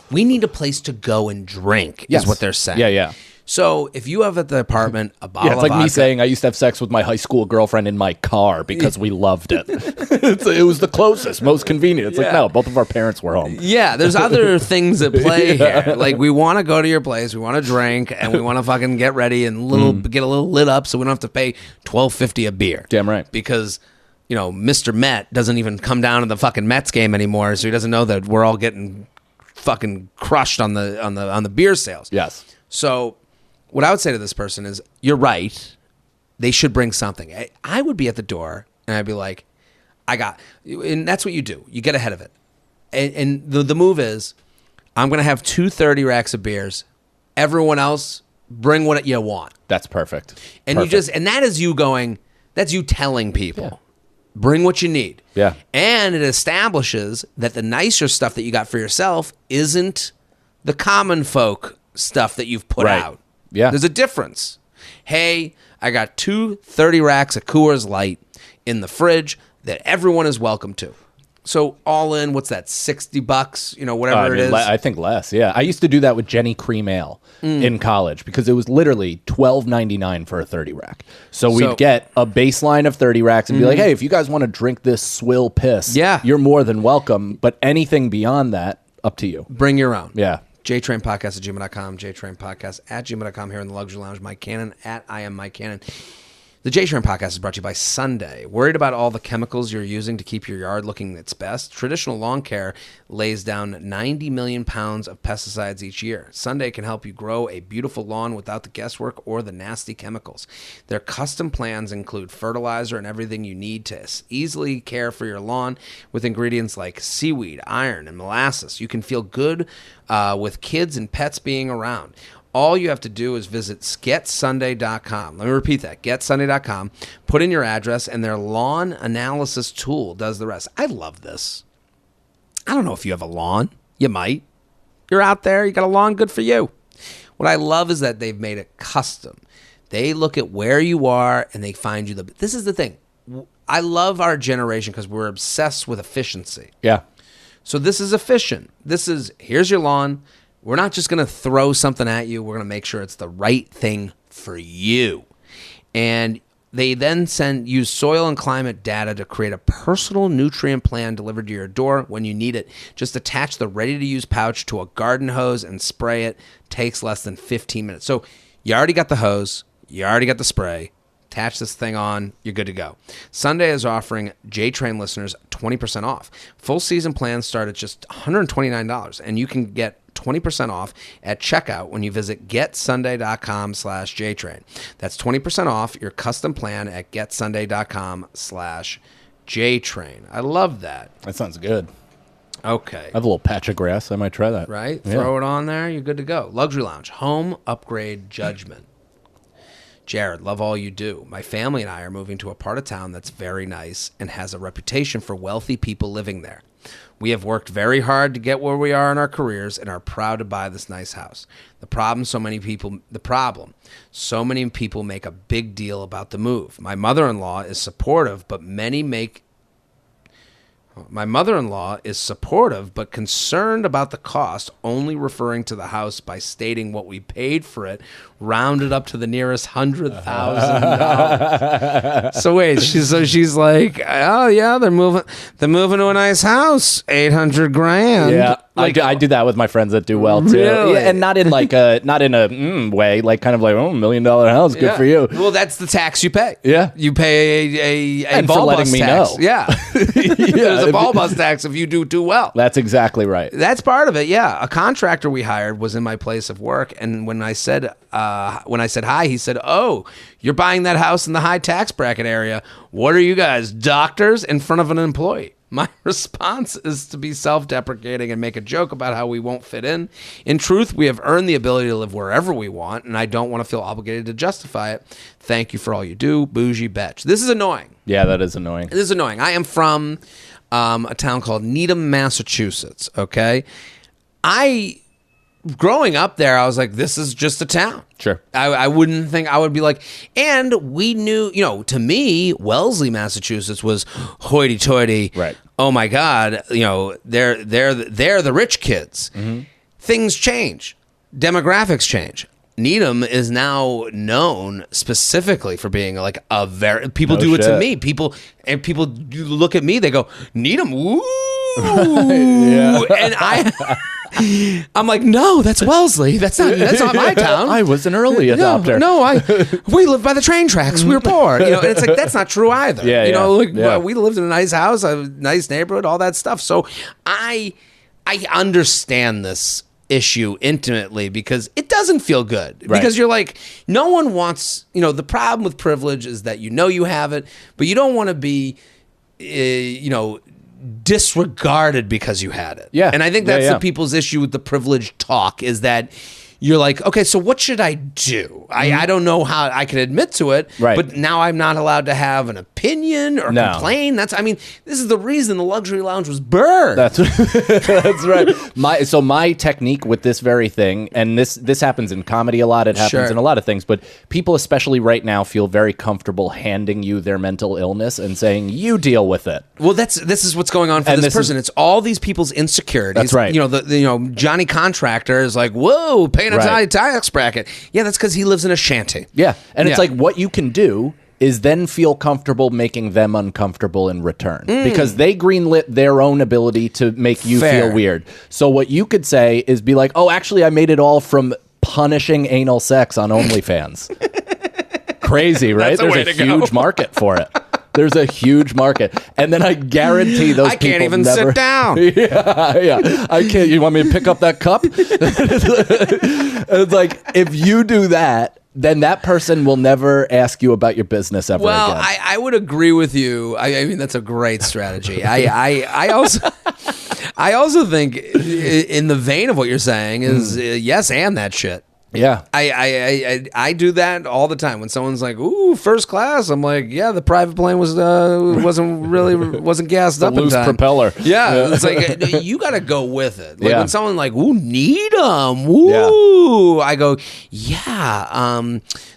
we need a place to go and drink. Is what they're saying. Yeah. So if you have at the apartment a bottle it's of like vodka, me saying I used to have sex with my high school girlfriend in my car because we loved it. It was the closest, most convenient. It's like, no, both of our parents were home. Yeah, there's other things at play here. Like, we want to go to your place, we want to drink, and we want to fucking get ready and get a little lit up so we don't have to pay $12.50 a beer. Damn right. Because, Mr. Met doesn't even come down to the fucking Mets game anymore, so he doesn't know that we're all getting fucking crushed on the beer sales. Yes. So what I would say to this person is, you're right. They should bring something. I would be at the door, and I'd be like, and that's what you do. You get ahead of it. And the move is, I'm going to have 230 racks of beers. Everyone else, Bring what you want. That's perfect. And that is you going, that's you telling people. Yeah. Bring what you need. Yeah. And it establishes that the nicer stuff that you got for yourself isn't the common folk stuff that you've put out. Yeah. There's a difference. Hey, I got 2 30 racks of Coors Light in the fridge that everyone is welcome to. So all in, what's that, $60, whatever it is? I think less, yeah. I used to do that with Jenny Cream Ale in college because it was literally $12.99 for a 30 rack. So we'd get a baseline of 30 racks and be like, hey, if you guys want to drink this swill piss, you're more than welcome. But anything beyond that, up to you. Bring your own. Yeah. JTrainPodcast@gmail.com, JTrainPodcast@gmail.com here in the Luxury Lounge. Mike Cannon @I am Mike Cannon. The JTrain Podcast is brought to you by Sunday. Worried about all the chemicals you're using to keep your yard looking its best? Traditional lawn care lays down 90 million pounds of pesticides each year. Sunday can help you grow a beautiful lawn without the guesswork or the nasty chemicals. Their custom plans include fertilizer and everything you need to easily care for your lawn with ingredients like seaweed, iron, and molasses. You can feel good with kids and pets being around. All you have to do is visit getsunday.com. Let me repeat that, getsunday.com. Put in your address, and their lawn analysis tool does the rest. I love this. I don't know if you have a lawn. You might. You're out there. You got a lawn. Good for you. What I love is that they've made it custom. They look at where you are, and they find you this is the thing. I love our generation because we're obsessed with efficiency. Yeah. So this is efficient. Here's your lawn. We're not just going to throw something at you. We're going to make sure it's the right thing for you. And they then use soil and climate data to create a personal nutrient plan delivered to your door when you need it. Just attach the ready-to-use pouch to a garden hose and spray it. Takes less than 15 minutes. So you already got the hose. You already got the spray. Attach this thing on, you're good to go. Sunday is offering JTrain listeners 20% off. Full season plans start at just $129, and you can get 20% off at checkout when you visit getsunday.com/JTrain. That's 20% off your custom plan at getsunday.com/JTrain. I love that. That sounds good. Okay. I have a little patch of grass. I might try that. Right? Yeah. Throw it on there, you're good to go. Luxury Lounge, home upgrade judgment. Jared, love all you do. My family and I are moving to a part of town that's very nice and has a reputation for wealthy people living there. We have worked very hard to get where we are in our careers and are proud to buy this nice house. The problem, so many people make a big deal about the move. My mother-in-law is supportive, but concerned about the cost, only referring to the house by stating what we paid for it, rounded up to the nearest $100,000. So wait, she's like, oh yeah, they're moving to a nice house, $800,000. Yeah, like, I do that with my friends that do well too. Really? Yeah, and not in like a way, like kind of like, $1 million house, good for you. Well, that's the tax you pay. Yeah, you pay a and ball for letting bus me tax. know. Yeah, there's a ball bus tax if you do too well. That's exactly right. That's part of it. Yeah, a contractor we hired was in my place of work, and when I said hi, he said, "Oh, you're buying that house in the high tax bracket area. What are you guys, doctors?" in front of an employee. My response is to be self-deprecating and make a joke about how we won't fit in. In truth, we have earned the ability to live wherever we want, and I don't want to feel obligated to justify it. Thank you for all you do, Bougie Betch. This is annoying. Yeah, that is annoying. This is annoying. I am from a town called Needham, Massachusetts, okay? Growing up there, I was like, this is just a town. Sure. I wouldn't think, I would be like, and we knew, to me, Wellesley, Massachusetts was hoity-toity. Right. Oh my God, they're the rich kids. Mm-hmm. Things change. Demographics change. Needham is now known specifically for being like people do it to me. People look at me, they go, Needham, ooh. Yeah. And I'm like, no, that's Wellesley. That's not my town. I was an early adopter. We lived by the train tracks. We were poor. And it's like, that's not true either. We lived in a nice house, a nice neighborhood, all that stuff. So I understand this issue intimately because it doesn't feel good. Right. Because you're like, no one wants, the problem with privilege is that you have it, but you don't want to be, disregarded because you had it. Yeah. And I think that's the people's issue with the privilege talk is that you're like, okay, so what should I do? I don't know how I can admit to it, Right. but now I'm not allowed to have an opinion or No. complain. This is the reason the luxury lounge was birthed. That's right. My technique with this very thing, and this happens in comedy a lot. It happens Sure. in a lot of things, but people, especially right now, feel very comfortable handing you their mental illness and saying, "You deal with it." Well, this is what's going on for And this this person. It's all these people's insecurities. That's right. Johnny Contractor is like, whoa, paying a Right. tax bracket. Yeah, that's because he lives in a shanty. Yeah, and it's Yeah. like what you can do is then feel comfortable making them uncomfortable in return because they greenlit their own ability to make you Fair. feel weird. So what you could say is be like, "Oh, actually, I made it all from punishing anal sex on OnlyFans." Crazy, right? That's a way There's a to go. huge market for it. There's a huge market, and then I guarantee those I can't people even never sit down. yeah. I can't. You want me to pick up that cup? It's like if you do that, then that person will never ask you about your business ever Well, again. I would agree with you. I mean, that's a great strategy. I also think in the vein of what you're saying is yes, and that shit. Yeah. I do that all the time when someone's like, "Ooh, first class." I'm like, "Yeah, the private plane wasn't gassed up in loose time." propeller. Yeah, it's like you got to go with it. Like Yeah. when someone like, "Ooh, need 'em," woo, I go, "Yeah."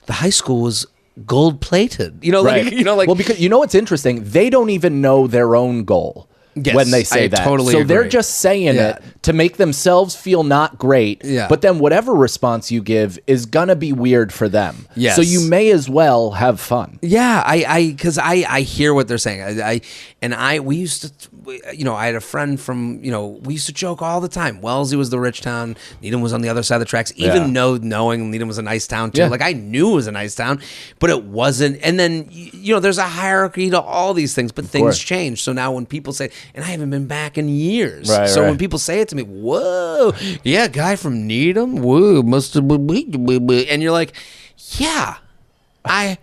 The high school was gold plated. Right. Well, because you know what's interesting? They don't even know their own goal. Yes, when they say I that. totally so they're agree. just saying Yeah. it to make themselves feel not great. Yeah. But then whatever response you give is going to be weird for them. Yes. So you may as well have fun. Yeah, because I hear what they're saying. We used to, I had a friend from, we used to joke all the time. Wellesley was the rich town. Needham was on the other side of the tracks. Even knowing Needham was a nice town too. Yeah. Like I knew it was a nice town, but it wasn't. And then, there's a hierarchy to all these things, but things course. change. So now when people say, and I haven't been back in years. Right, so right. when people say it to me, whoa, yeah, guy from Needham, whoa, must have, and you're like, yeah, I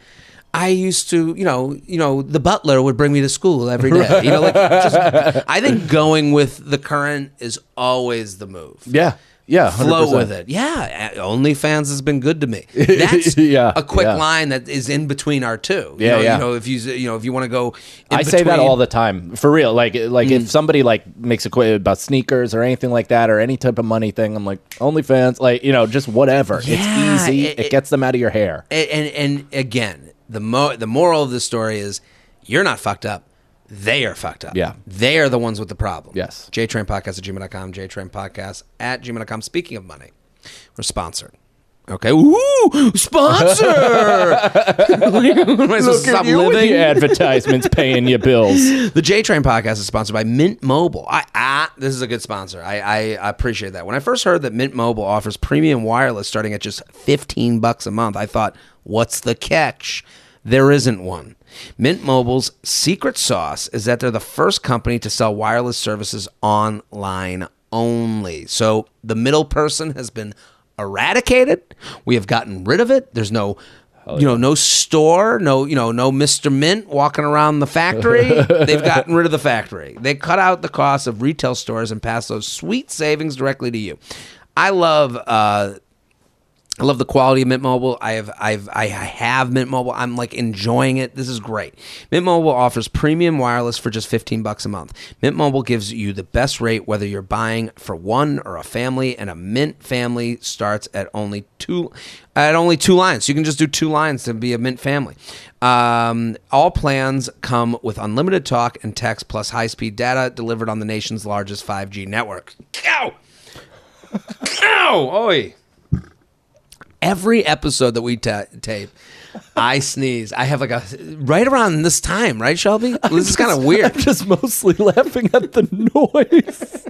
used to, the butler would bring me to school every day. I think going with the current is always the move. Yeah. Yeah. 100%. Flow with it. Yeah. OnlyFans has been good to me. That's Yeah, a quick yeah. line that is in between our two. Yeah. If you want to go in I say that between- all the time, for real. Like if somebody makes a quote about sneakers or anything like that, or any type of money thing, I'm like, OnlyFans, just whatever. Yeah, it's easy. It gets them out of your hair. And again, the moral of the story is you're not fucked up. They are fucked up. Yeah. They are the ones with the problem. Yes. JTrainPodcast@gmail.com, JTrainPodcast@gmail.com. Speaking of money, we're sponsored. Okay. Ooh, sponsor! Am I supposed to stop living? Advertisements paying your bills. The JTrain podcast is sponsored by Mint Mobile. This is a good sponsor. I appreciate that. When I first heard that Mint Mobile offers premium wireless starting at just $15 a month, I thought, what's the catch? There isn't one. Mint Mobile's secret sauce is that they're the first company to sell wireless services online only. So the middle person has been eradicated. We have gotten rid of it. There's no no store, no Mr. Mint walking around the factory. They've gotten rid of the factory. They cut out the cost of retail stores and pass those sweet savings directly to you. I love the quality of Mint Mobile. I have Mint Mobile. I'm enjoying it. This is great. Mint Mobile offers premium wireless for just $15 a month. Mint Mobile gives you the best rate whether you're buying for one or a family, and a Mint family starts at only two lines. You can just do 2 lines to be a Mint family. All plans come with unlimited talk and text plus high-speed data delivered on the nation's largest 5G network. Ow! Ow! Oi! Every episode that we tape, I sneeze. I have right around this time, right, Shelby? This is kind of weird. I'm just mostly laughing at the noise.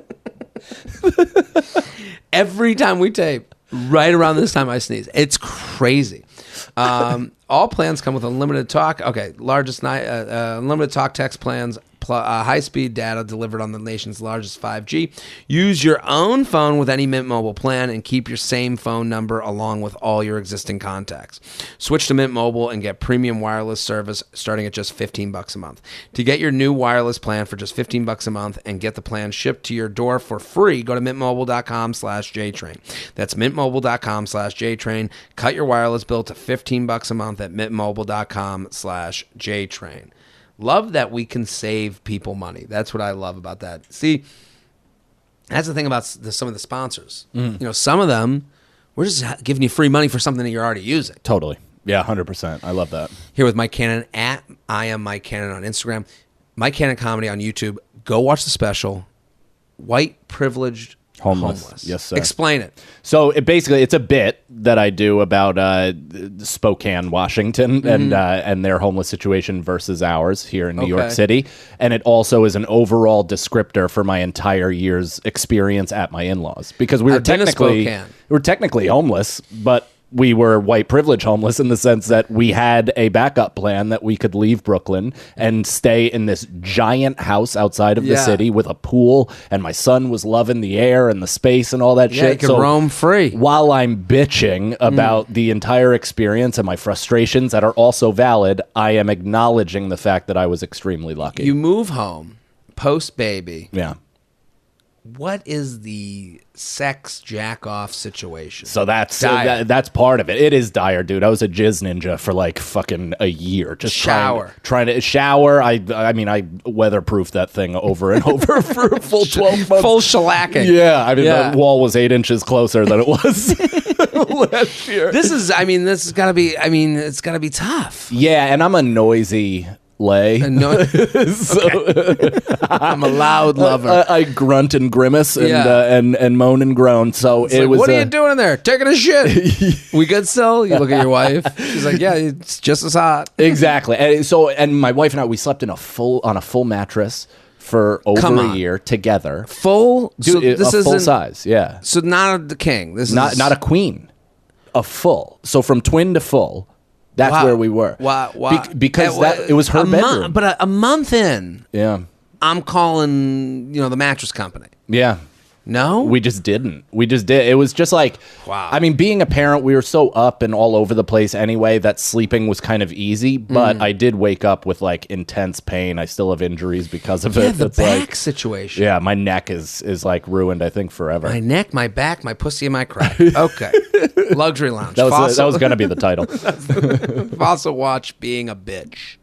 Every time we tape, right around this time, I sneeze. It's crazy. All plans come with unlimited talk. Okay, largest unlimited talk text plans high-speed data delivered on the nation's largest 5G. Use your own phone with any Mint Mobile plan and keep your same phone number along with all your existing contacts. Switch to Mint Mobile and get premium wireless service starting at just $15 a month. To get your new wireless plan for just $15 a month and get the plan shipped to your door for free, go to mintmobile.com/JTrain. That's mintmobile.com/JTrain. Cut your wireless bill to $15 a month at mintmobile.com/JTrain. Love that we can save people money. That's what I love about that. See, that's the thing about some of the sponsors. You know, some of them, we're just giving you free money for something that you're already using. Totally. Yeah, 100%. I love that. Here with Mike Cannon at I am Mike Cannon on Instagram. Mike Cannon Comedy on YouTube. Go watch the special. White Privileged Homeless. Yes, sir. Explain it. So it's a bit that I do about Spokane, Washington, and their homeless situation versus ours here in New York City. And it also is an overall descriptor for my entire year's experience at my in-laws, because we were technically homeless, but we were white privilege homeless in the sense that we had a backup plan that we could leave Brooklyn and stay in this giant house outside of the city with a pool, and my son was loving the air and the space and all that shit. You could roam free. While I'm bitching about the entire experience and my frustrations that are also valid, I am acknowledging the fact that I was extremely lucky. You move home, post-baby. Yeah. What is the sex jack-off situation? So that's part of it. It is dire, dude. I was a jizz ninja for like fucking a year. Just trying to shower. I mean, I weatherproofed that thing over and over for a full 12 months. Full shellacking. Yeah. I mean, the wall was 8 inches closer than it was last year. It's gotta be tough. Yeah, and I'm a noisy lay. I'm a loud lover. I grunt and grimace and moan and groan. So it was. What are you doing in there? Taking a shit. We good still? You look at your wife. She's like, yeah, it's just as hot. Exactly. And my wife and I, we slept on a full mattress for over a year together. Full. Dude, so this is full size. Yeah. So not a king. This is not a queen. A full. So from twin to full. That's where we were. Wow. Because it was her bedroom. But a month in, I'm calling, the mattress company. Yeah. No? We just didn't. We just did. It was just like, wow. I mean, being a parent, we were so up and all over the place anyway that sleeping was kind of easy, but I did wake up with like intense pain. I still have injuries because of it. Yeah, the back situation. Yeah, my neck is like ruined, I think, forever. My neck, my back, my pussy, and my crack. Okay. Luxury lounge. That was going to be the title. Fossil watch being a bitch.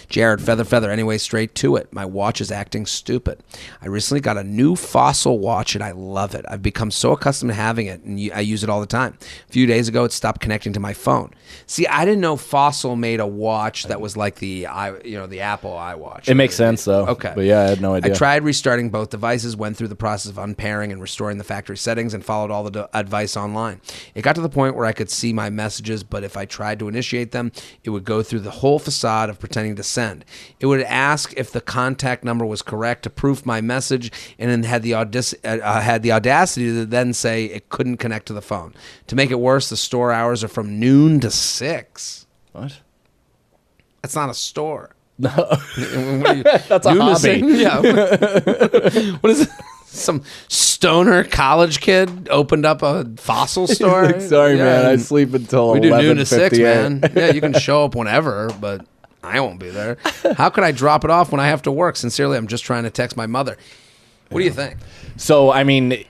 Jared, feather, anyway, straight to it. My watch is acting stupid. I recently got a new Fossil watch, and I love it. I've become so accustomed to having it, and I use it all the time. A few days ago, it stopped connecting to my phone. See, I didn't know Fossil made a watch that was like the Apple iWatch. It makes sense, though. Okay. But yeah, I had no idea. I tried restarting both devices, went through the process of unpairing and restoring the factory settings, and followed all the advice online. It got to the point where I could see my messages, but if I tried to initiate them, it would go through the whole facade of pretending to send. It would ask if the contact number was correct to proof my message, and then had the audacity to then say it couldn't connect to the phone. To make it worse, the store hours are from noon to 6. What? That's not a store. No. That's a hobby. Yeah. What is it? Some stoner college kid opened up a Fossil store? Like, sorry, man. I sleep until 11:58. We do noon to 6, man. Yeah, you can show up whenever, but I won't be there. How could I drop it off when I have to work? Sincerely, I'm just trying to text my mother. What do you think? So, I mean,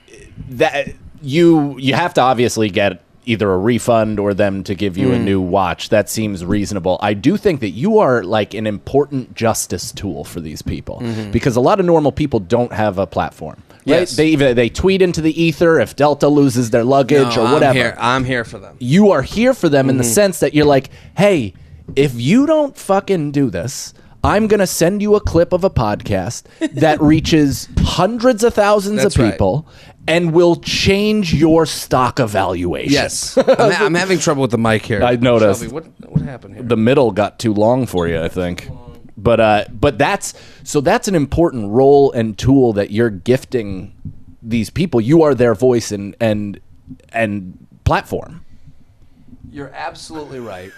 that you have to obviously get either a refund or them to give you a new watch. That seems reasonable. I do think that you are like an important justice tool for these people because a lot of normal people don't have a platform. Right? Yes. They tweet into the ether if Delta loses their luggage or whatever. I'm here for them. You are here for them in the sense that you're like, hey, if you don't fucking do this, I'm going to send you a clip of a podcast that reaches hundreds of thousands of people and will change your stock evaluation. Yes. I'm having trouble with the mic here. I noticed. Shelby, what happened here? The middle got too long for you, I think. But that's an important role and tool that you're gifting these people. You are their voice and platform. You're absolutely right.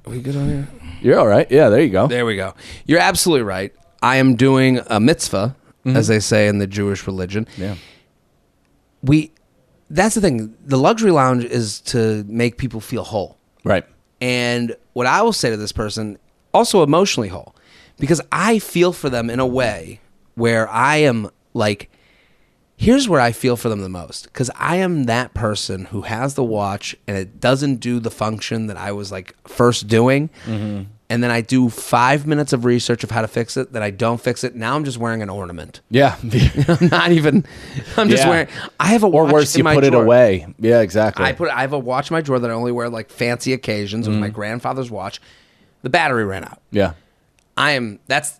Are we good on here? You're all right. Yeah, there you go. There we go. You're absolutely right. I am doing a mitzvah, as they say in the Jewish religion. Yeah. That's the thing. The luxury lounge is to make people feel whole. Right. And what I will say to this person, also emotionally whole, because I feel for them in a way where I am like, here's where I feel for them the most, because I am that person who has the watch and it doesn't do the function that I was like first doing. And then I do 5 minutes of research of how to fix it. Then I don't fix it. Now I'm just wearing an ornament. Yeah. I'm not even. I'm just wearing. I have a watch. Or worse, you put it away. Yeah, exactly. I have a watch in my drawer that I only wear like fancy occasions. It was my grandfather's watch. The battery ran out. Yeah. That's.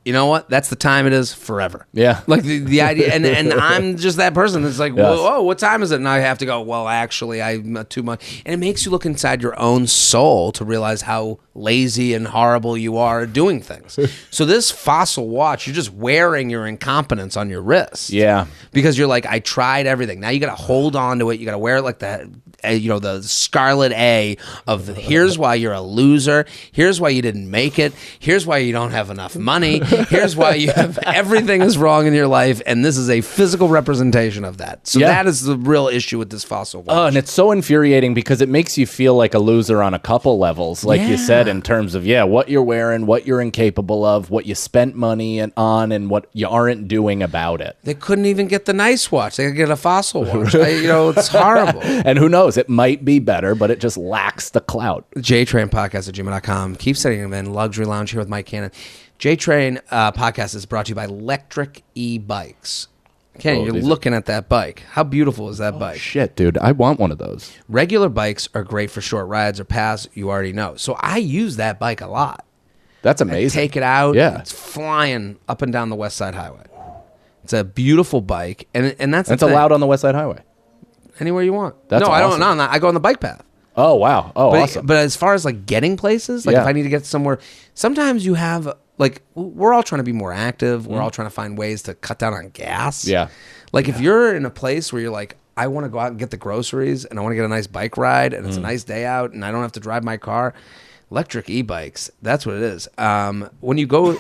You know what? That's the time it is forever. Yeah. Like the idea, and I'm just that person that's like, Yes. whoa, what time is it? And I have to go, well, actually, I'm too much. And it makes you look inside your own soul to realize how lazy and horrible you are at doing things. So this fossil watch, you're just wearing your incompetence on your wrist. Yeah. Because you're like, I tried everything. Now you got to hold on to it. You got to wear it like that. The scarlet A of here's why you're a loser. Here's why you didn't make it. Here's why you don't have enough money. Here's why you have everything is wrong in your life. And this is a physical representation of that. So that is the real issue with this fossil watch. Oh, and it's so infuriating because it makes you feel like a loser on a couple levels, like you said, in terms of, what you're wearing, what you're incapable of, what you spent money on, and what you aren't doing about it. They couldn't even get the nice watch. They could get a fossil watch. It's horrible. And who knows? It might be better, but it just lacks the clout. JTrain podcast at gmail.com. Keep sending them in. Luxury Lounge here with Mike Cannon. JTrain podcast is brought to you by Electric eBikes. Ken, you're looking at that bike. How beautiful is that bike? Shit, dude. I want one of those. Regular bikes are great for short rides or paths. You already know. So I use that bike a lot. That's amazing. I take it out. Yeah. It's flying up and down the West Side Highway. It's a beautiful bike. And that's It's allowed on the West Side Highway. Anywhere you want. That's I don't. awesome. No, I go on the bike path. Oh, wow. Oh, But, awesome. but as far as like getting places, like if I need to get somewhere, sometimes you have like we're all trying to be more active. We're all trying to find ways to cut down on gas. Yeah. Like if you're in a place where you're like, I want to go out and get the groceries and I want to get a nice bike ride and it's a nice day out and I don't have to drive my car, Electric e-bikes, that's what it is. When you go...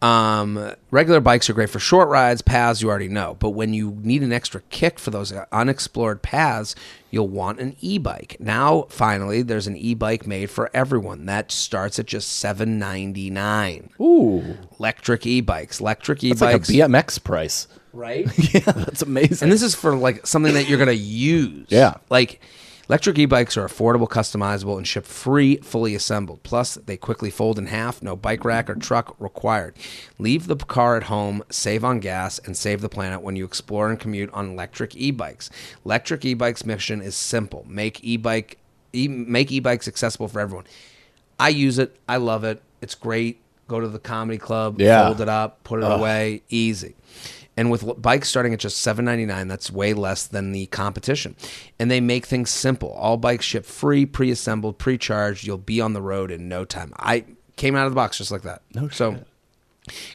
regular bikes are great for short rides, paths, you already know. But when you need an extra kick for those unexplored paths, you'll want an e-bike. Now, finally, there's an e-bike made for everyone. That starts at just $7.99. Ooh. Electric e-bikes. Electric e-bikes. It's like a BMX price. Right? Yeah, that's amazing. And this is for like something that you're going to use. Yeah. Like electric e-bikes are affordable, customizable, and ship free, fully assembled. Plus, they quickly fold in half. No bike rack or truck required. Leave the car at home, save on gas, and save the planet when you explore and commute on electric e-bikes. Electric e-bikes' mission is simple. Make e-bikes accessible for everyone. I use it. I love it. It's great. Go to the comedy club, fold it up, put it away. Easy. And with bikes starting at just $7.99, that's way less than the competition. And they make things simple. All bikes ship free, pre-assembled, pre-charged. You'll be on the road in no time. I came out of the box just like that. No so shit.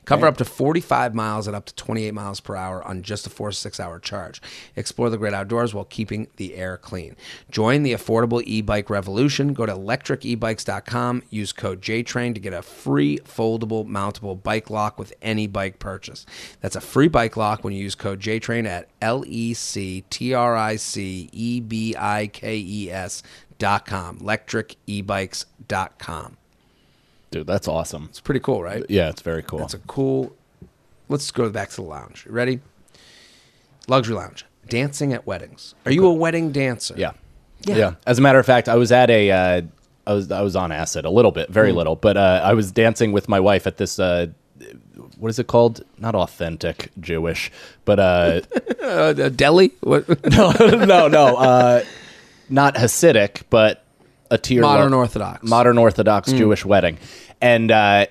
Cover up to 45 miles at up to 28 miles per hour on just a 4 to 6 hour charge. Explore the great outdoors while keeping the air clean. Join the affordable e-bike revolution. Go to electricebikes.com. Use code JTrain to get a free foldable mountable bike lock with any bike purchase. That's a free bike lock when you use code JTrain at electricebikes.com. electricebikes.com. Dude, that's awesome. It's pretty cool, right? Yeah, it's very cool. It's a cool... Let's go back to the lounge. You ready? Luxury lounge. Dancing at weddings. Are you a wedding dancer? Yeah. As a matter of fact, I was at I was on acid a little bit, very little, but I was dancing with my wife at this what is it called? Not authentic Jewish, but a deli? What? no, not Hasidic, but a tier Modern Orthodox Jewish wedding. And I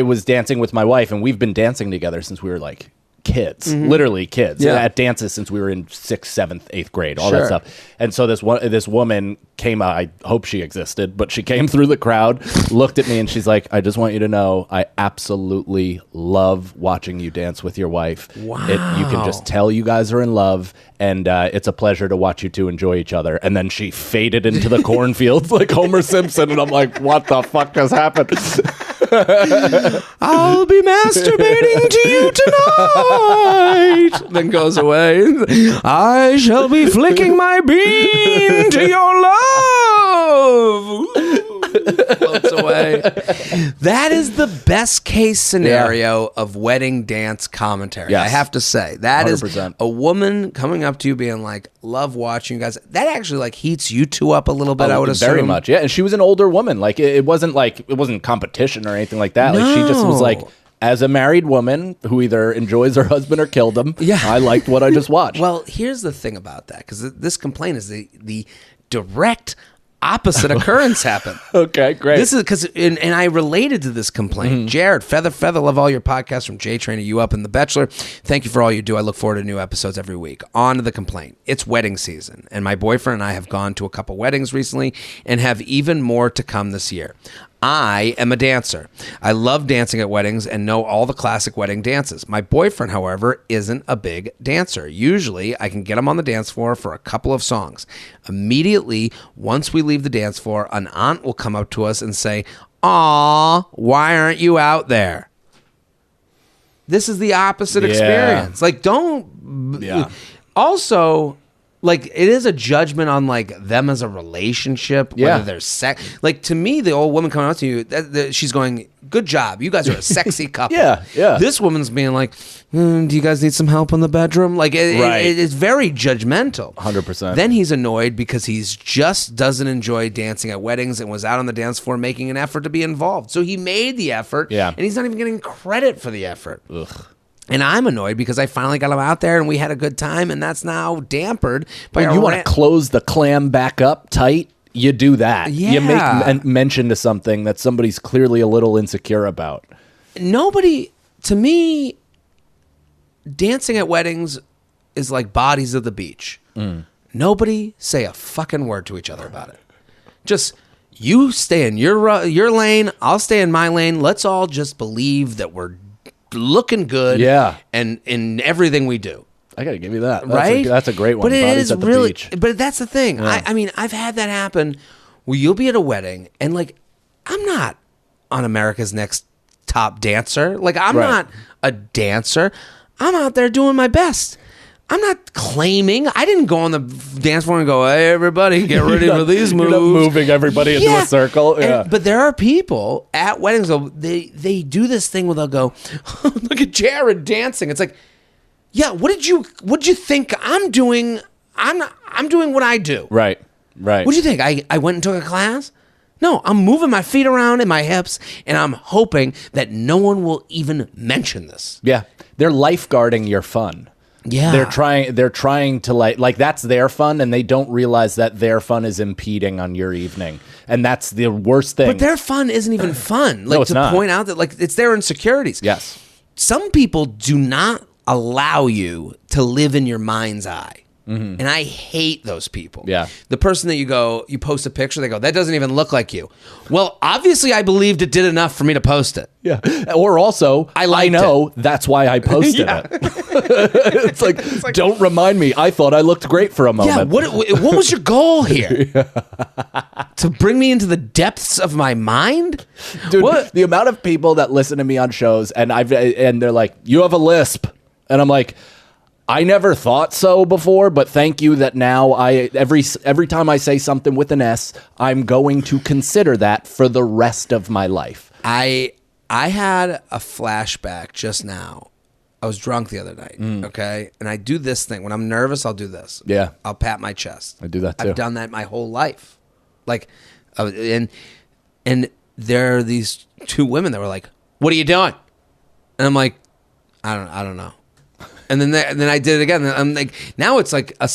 was dancing with my wife, and we've been dancing together since we were like kids, literally kids, at dances since we were in 6th, 7th, 8th grade, all that stuff. And so this woman came out. I hope she existed, but she came through the crowd, looked at me, and she's like, "I just want you to know, I absolutely love watching you dance with your wife. Wow. You can just tell you guys are in love, and it's a pleasure to watch you two enjoy each other." And then she faded into the cornfields like Homer Simpson, and I'm like, "What the fuck just happened?" I'll be masturbating to you tonight. Then goes away. I shall be flicking my bean to your love. Floats away. That is the best case scenario of wedding dance commentary. Yes. I have to say that 100%. is a woman coming up to you being like, "Love watching you guys." That actually like heats you two up a little bit. I would assume very much. Yeah, and she was an older woman. Like it wasn't competition or anything like that. Like she just was like, as a married woman who either enjoys her husband or killed him, I liked what I just watched. Well, here's the thing about that, because this complaint is the direct opposite occurrence happened. Okay, great. This is because, and I related to this complaint. Jared, feather, love all your podcasts from JTrain to You Up and The Bachelor. Thank you for all you do. I look forward to new episodes every week. On to the complaint. It's wedding season, and my boyfriend and I have gone to a couple weddings recently and have even more to come this year. I am a dancer. I love dancing at weddings and know all the classic wedding dances. My boyfriend, however, isn't a big dancer. Usually, I can get him on the dance floor for a couple of songs. Immediately, once we leave the dance floor, an aunt will come up to us and say, "Aw, why aren't you out there?" This is the opposite experience. Like, don't... Yeah. Also... Like, it is a judgment on, like, them as a relationship, whether they're sex. Like, to me, the old woman coming out to you, she's going, "Good job. You guys are a sexy couple." Yeah. This woman's being like, "Do you guys need some help in the bedroom?" Like, it's very judgmental. 100%. Then he's annoyed because he's just doesn't enjoy dancing at weddings and was out on the dance floor making an effort to be involved. So he made the effort, and he's not even getting credit for the effort. Ugh. And I'm annoyed because I finally got him out there and we had a good time, and that's now dampered by When you want to close the clam back up tight, you do that. Yeah. You make mention to something that somebody's clearly a little insecure about. Nobody, to me, dancing at weddings is like bodies of the beach. Nobody say a fucking word to each other about it. Just, you stay in your lane, I'll stay in my lane. Let's all just believe that we're looking good, and in everything we do. I gotta give you that. Right? That's a great one. But it Bodies is at the really. beach. But that's the thing. Yeah. I mean, I've had that happen where you'll be at a wedding and like, I'm not on America's Next Top Dancer. Like, I'm not a dancer. I'm out there doing my best. I'm not claiming. I didn't go on the dance floor and go, "Hey, everybody, get ready for these moves." You're not moving everybody into a circle. Yeah. But there are people at weddings, they do this thing where they'll go, "Look at Jared dancing." It's like, yeah, what'd you think I'm doing? I'm doing what I do. Right. What'd you think? I went and took a class? No, I'm moving my feet around in my hips, and I'm hoping that no one will even mention this. Yeah. They're lifeguarding your fun. Yeah. They're trying to like that's their fun, and they don't realize that their fun is impeding on your evening. And that's the worst thing. But their fun isn't even fun. Like, it's not. Point out that like it's their insecurities. Yes. Some people do not allow you to live in your mind's eye. And I hate those people. Yeah. The person that you post a picture, they go, "That doesn't even look like you." Well, obviously I believed it did enough for me to post it. Yeah. Or also, I know that's why I posted it. It's like, don't remind me. I thought I looked great for a moment. Yeah, what was your goal here? To bring me into the depths of my mind? Dude, what? The amount of people that listen to me on shows and they're like, "You have a lisp." And I'm like, I never thought so before, but thank you that now every time I say something with an S, I'm going to consider that for the rest of my life. I had a flashback just now. I was drunk the other night, okay? And I do this thing. When I'm nervous, I'll do this. Yeah. I'll pat my chest. I do that too. I've done that my whole life. Like, and there are these two women that were like, "What are you doing?" And I'm like, I don't know. And then I did it again. And I'm like, now it's like a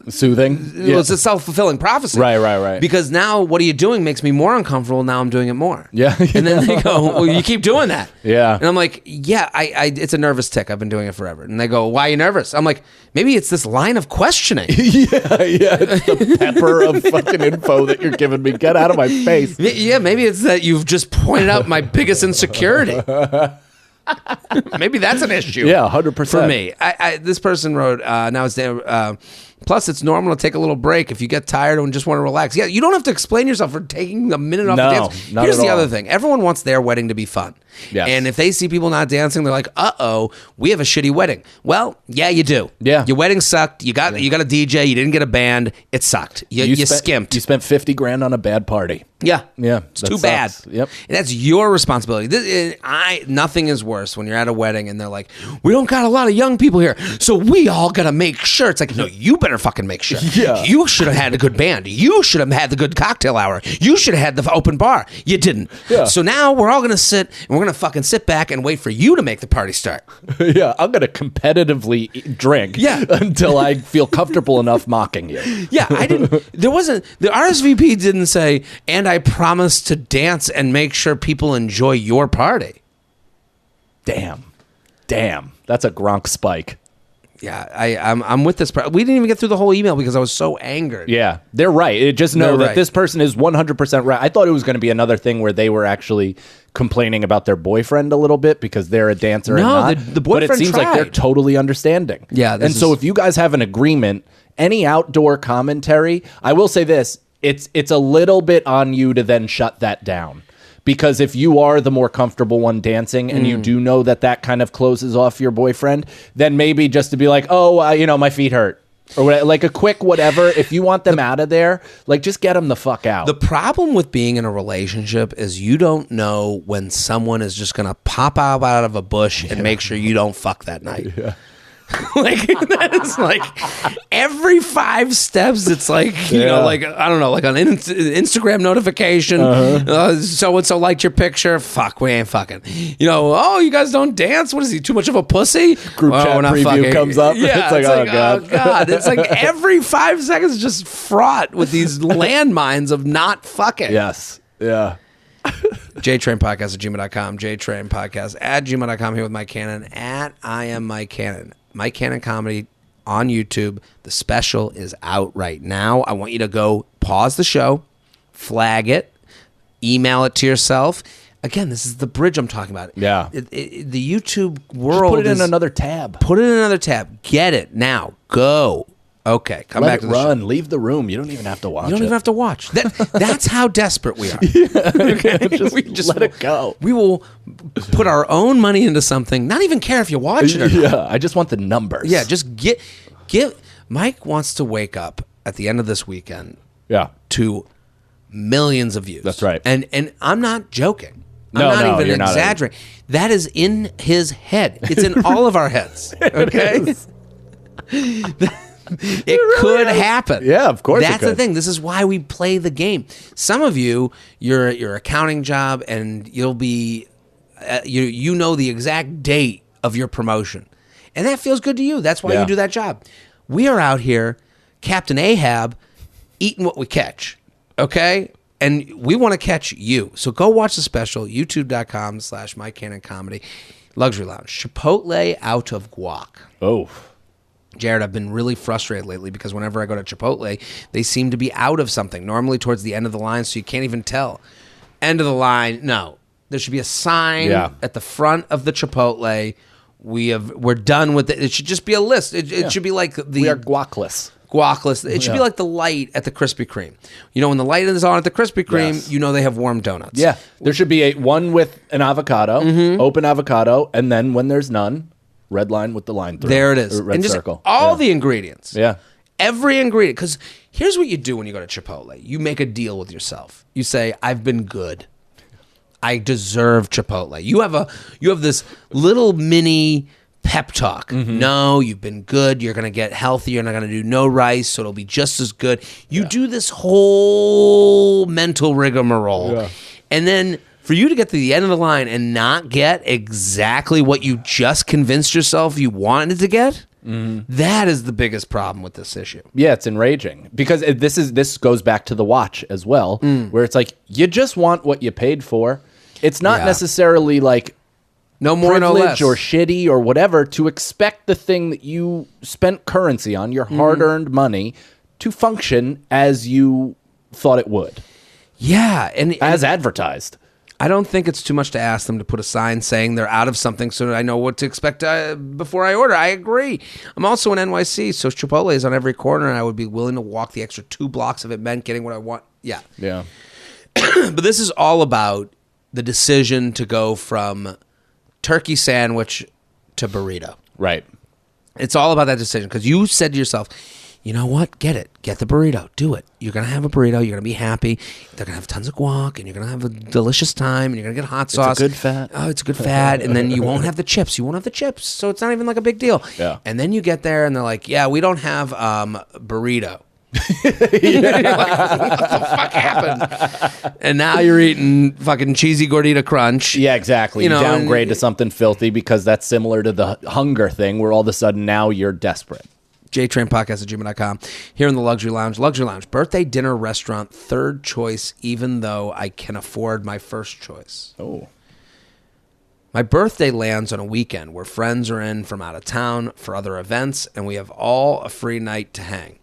Soothing. Well, it's a self-fulfilling prophecy. Right. Because now what are you doing makes me more uncomfortable. Now I'm doing it more. Yeah. And then they go, well, you keep doing that. Yeah. And I'm like, yeah, it's a nervous tick. I've been doing it forever. And they go, why are you nervous? I'm like, maybe it's this line of questioning. Yeah. It's the pepper of fucking info that you're giving me. Get out of my face. Yeah, maybe it's that you've just pointed out my biggest insecurity. Maybe that's an issue. Yeah, 100%. For me. This person wrote, now it's there. Plus, it's normal to take a little break if you get tired and just want to relax. Yeah, you don't have to explain yourself for taking a minute off the dance. Here's the other thing. Everyone wants their wedding to be fun. Yes. And if they see people not dancing, they're like, uh-oh, we have a shitty wedding. Well, yeah, you do. Yeah. Your wedding sucked. You got a DJ. You didn't get a band. It sucked. You skimped. You spent $50,000 on a bad party. Yeah. It's too bad. Yep. And that's your responsibility. Nothing is worse when you're at a wedding and they're like, we don't got a lot of young people here, so we all got to make sure. It's like, no, you better fucking make sure. Yeah. You should have had a good band. You should have had the good cocktail hour. You should have had the open bar. You didn't. Yeah. So now we're all going to sit and we're going to fucking sit back and wait for you to make the party start. Yeah, I'm going to competitively drink until I feel comfortable enough mocking you. Yeah, the RSVP didn't say, and I promise to dance and make sure people enjoy your party. Damn. That's a Gronk spike. Yeah, I'm with this. We didn't even get through the whole email because I was so angered. Yeah, they're right. Just know that this person is 100% right. I thought it was going to be another thing where they were actually complaining about their boyfriend a little bit because they're a dancer and not. The boyfriend But it seems tried. like they're totally understanding. Yeah, so if you guys have an agreement, any outdoor commentary, I will say this, it's a little bit on you to then shut that down. Because if you are the more comfortable one dancing and you do know that kind of closes off your boyfriend, then maybe just to be like, my feet hurt. Or whatever, like a quick whatever. If you want them out of there, like just get them the fuck out. The problem with being in a relationship is you don't know when someone is just going to pop out of a bush and make sure you don't fuck that night. Yeah. Like that is like every 5 steps it's like you know, like I don't know, like an Instagram notification, so and so liked your picture, fuck, we ain't fucking, oh, you guys don't dance, what is he, too much of a pussy? Group chat preview fucking comes up. Yeah, it's like, oh god, it's like every 5 seconds just fraught with these landmines of not fucking. Yes. Yeah. JTrain podcast at gmail.com, JTrain podcast at gmail.com, here with Mike Cannon at I am Mike Cannon. Mike Cannon Comedy on YouTube. The special is out right now. I want you to go pause the show, flag it, email it to yourself. Again, this is the bridge I'm talking about. Yeah. The YouTube world. Just put it in another tab. Put it in another tab. Get it now. Go. Okay, come back to the run. show. Leave the room. You don't even have to watch it. You don't even have to watch. That's how desperate we are. Okay? Just let it go. We will put our own money into something, not even care if you watch it or not. Yeah, I just want the numbers. Yeah, just Mike wants to wake up at the end of this weekend to millions of views. That's right. And I'm not joking. No, I'm not even you're not exaggerating. That is in his head. It's in all of our heads. Okay? It could happen. Yeah, of course. That's the thing. This is why we play the game. Some of you, you're at your accounting job, and you'll be, you know the exact date of your promotion, and that feels good to you. That's why you do that job. We are out here, Captain Ahab, eating what we catch. Okay. And we want to catch you. So go watch the special, youtube.com/Mike Cannon Comedy. Luxury Lounge. Chipotle out of guac. Oh. Jared, I've been really frustrated lately because whenever I go to Chipotle, they seem to be out of something, normally towards the end of the line, so you can't even tell. End of the line, no. There should be a sign at the front of the Chipotle. We're done with it. It should just be a list. It should be like we are guacless. It should be like the light at the Krispy Kreme. When the light is on at the Krispy Kreme, they have warm donuts. Yeah. There should be one with an avocado, open avocado, and then when there's none, red line with the line through. There it is. Red and just circle. All the ingredients. Yeah. Every ingredient. Because here's what you do when you go to Chipotle. You make a deal with yourself. You say, I've been good. I deserve Chipotle. You have this little mini pep talk. No, you've been good. You're going to get healthy. You're not going to do no rice, so it'll be just as good. You do this whole mental rigmarole. Yeah. And then for you to get to the end of the line and not get exactly what you just convinced yourself you wanted to get, That is the biggest problem with this issue. Yeah, it's enraging because this goes back to the watch as well, where it's like you just want what you paid for. It's not necessarily like no more, no less, or shitty or whatever to expect the thing that you spent currency on, your hard-earned money, to function as you thought it would. Yeah, and as advertised. I don't think it's too much to ask them to put a sign saying they're out of something so that I know what to expect before I order. I agree. I'm also in NYC, so Chipotle is on every corner, and I would be willing to walk the extra 2 blocks if it meant getting what I want. Yeah. Yeah. But this is all about the decision to go from turkey sandwich to burrito. Right. It's all about that decision because you said to yourself, you know what? Get it. Get the burrito. Do it. You're going to have a burrito. You're going to be happy. They're going to have tons of guac, and you're going to have a delicious time, and you're going to get hot sauce. It's a good fat. Oh, it's a good fat. And then you won't have the chips. You won't have the chips. So it's not even like a big deal. Yeah. And then you get there, and they're like, yeah, we don't have burrito. You're like, what the fuck happened? And now you're eating fucking cheesy gordita crunch. Yeah, exactly. You know, downgrade to something filthy because that's similar to the hunger thing where all of a sudden now you're desperate. JTrainPodcast@gmail.com. Here in the Luxury Lounge. Luxury Lounge. Birthday dinner restaurant. Third choice, even though I can afford my first choice. Oh. My birthday lands on a weekend where friends are in from out of town for other events, and we have all a free night to hang.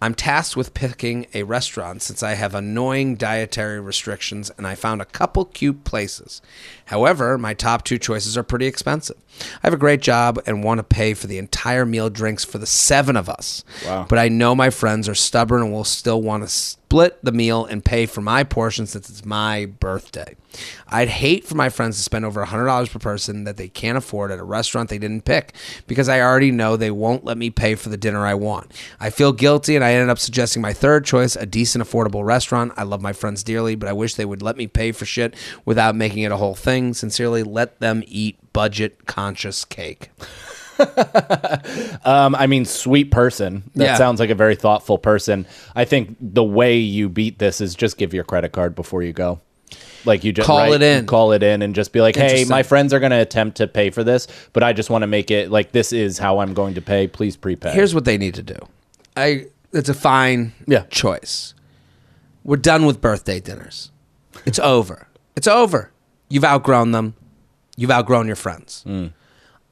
I'm tasked with picking a restaurant since I have annoying dietary restrictions, and I found a couple cute places. However, my top 2 choices are pretty expensive. I have a great job and want to pay for the entire meal drinks for the 7 of us. Wow. But I know my friends are stubborn and will still want to split the meal and pay for my portion since it's my birthday. I'd hate for my friends to spend over $100 per person that they can't afford at a restaurant they didn't pick because I already know they won't let me pay for the dinner I want. I feel guilty, and I ended up suggesting my third choice, a decent, affordable restaurant. I love my friends dearly, but I wish they would let me pay for shit without making it a whole thing. Sincerely, let them eat budget-conscious cake. I mean, sweet person. That sounds like a very thoughtful person. I think the way you beat this is just give your credit card before you go. Like you just call it in and just be like, hey, my friends are going to attempt to pay for this, but I just want to make it like this is how I'm going to pay. Please prepay. Here's what they need to do. It's a fine choice. We're done with birthday dinners. It's over. It's over. You've outgrown them. You've outgrown your friends.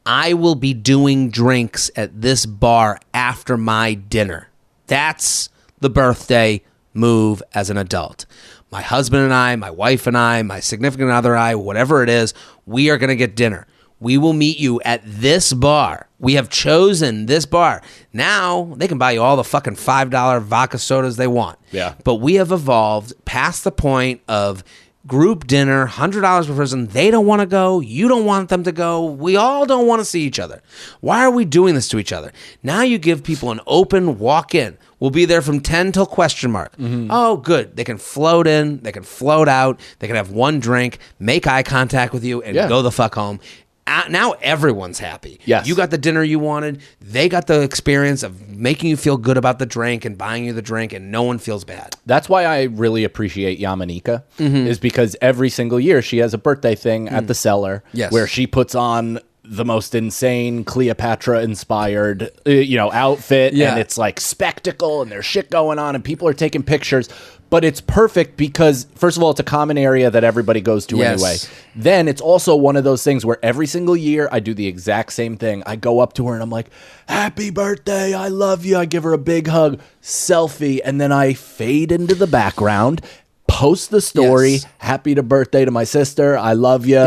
I will be doing drinks at this bar after my dinner. That's the birthday move as an adult. My husband and I, my wife and I, my significant other and I, whatever it is, we are going to get dinner. We will meet you at this bar. We have chosen this bar. Now, they can buy you all the fucking $5 vodka sodas they want. Yeah. But we have evolved past the point of group dinner, $100 per person. They don't want to go. You don't want them to go. We all don't want to see each other. Why are we doing this to each other? Now you give people an open walk-in. We'll be there from 10 till question mark. Oh, good. They can float in. They can float out. They can have one drink, make eye contact with you, and go the fuck home. Now everyone's happy. Yes. You got the dinner you wanted. They got the experience of making you feel good about the drink and buying you the drink, and no one feels bad. That's why I really appreciate Yamanika, is because every single year she has a birthday thing at the cellar where she puts on the most insane Cleopatra-inspired, outfit, and it's like spectacle, and there's shit going on, and people are taking pictures. But it's perfect because, first of all, it's a common area that everybody goes to anyway. Then it's also one of those things where every single year I do the exact same thing. I go up to her and I'm like, happy birthday, I love you. I give her a big hug, selfie, and then I fade into the background, post the story, happy birthday to my sister, I love you,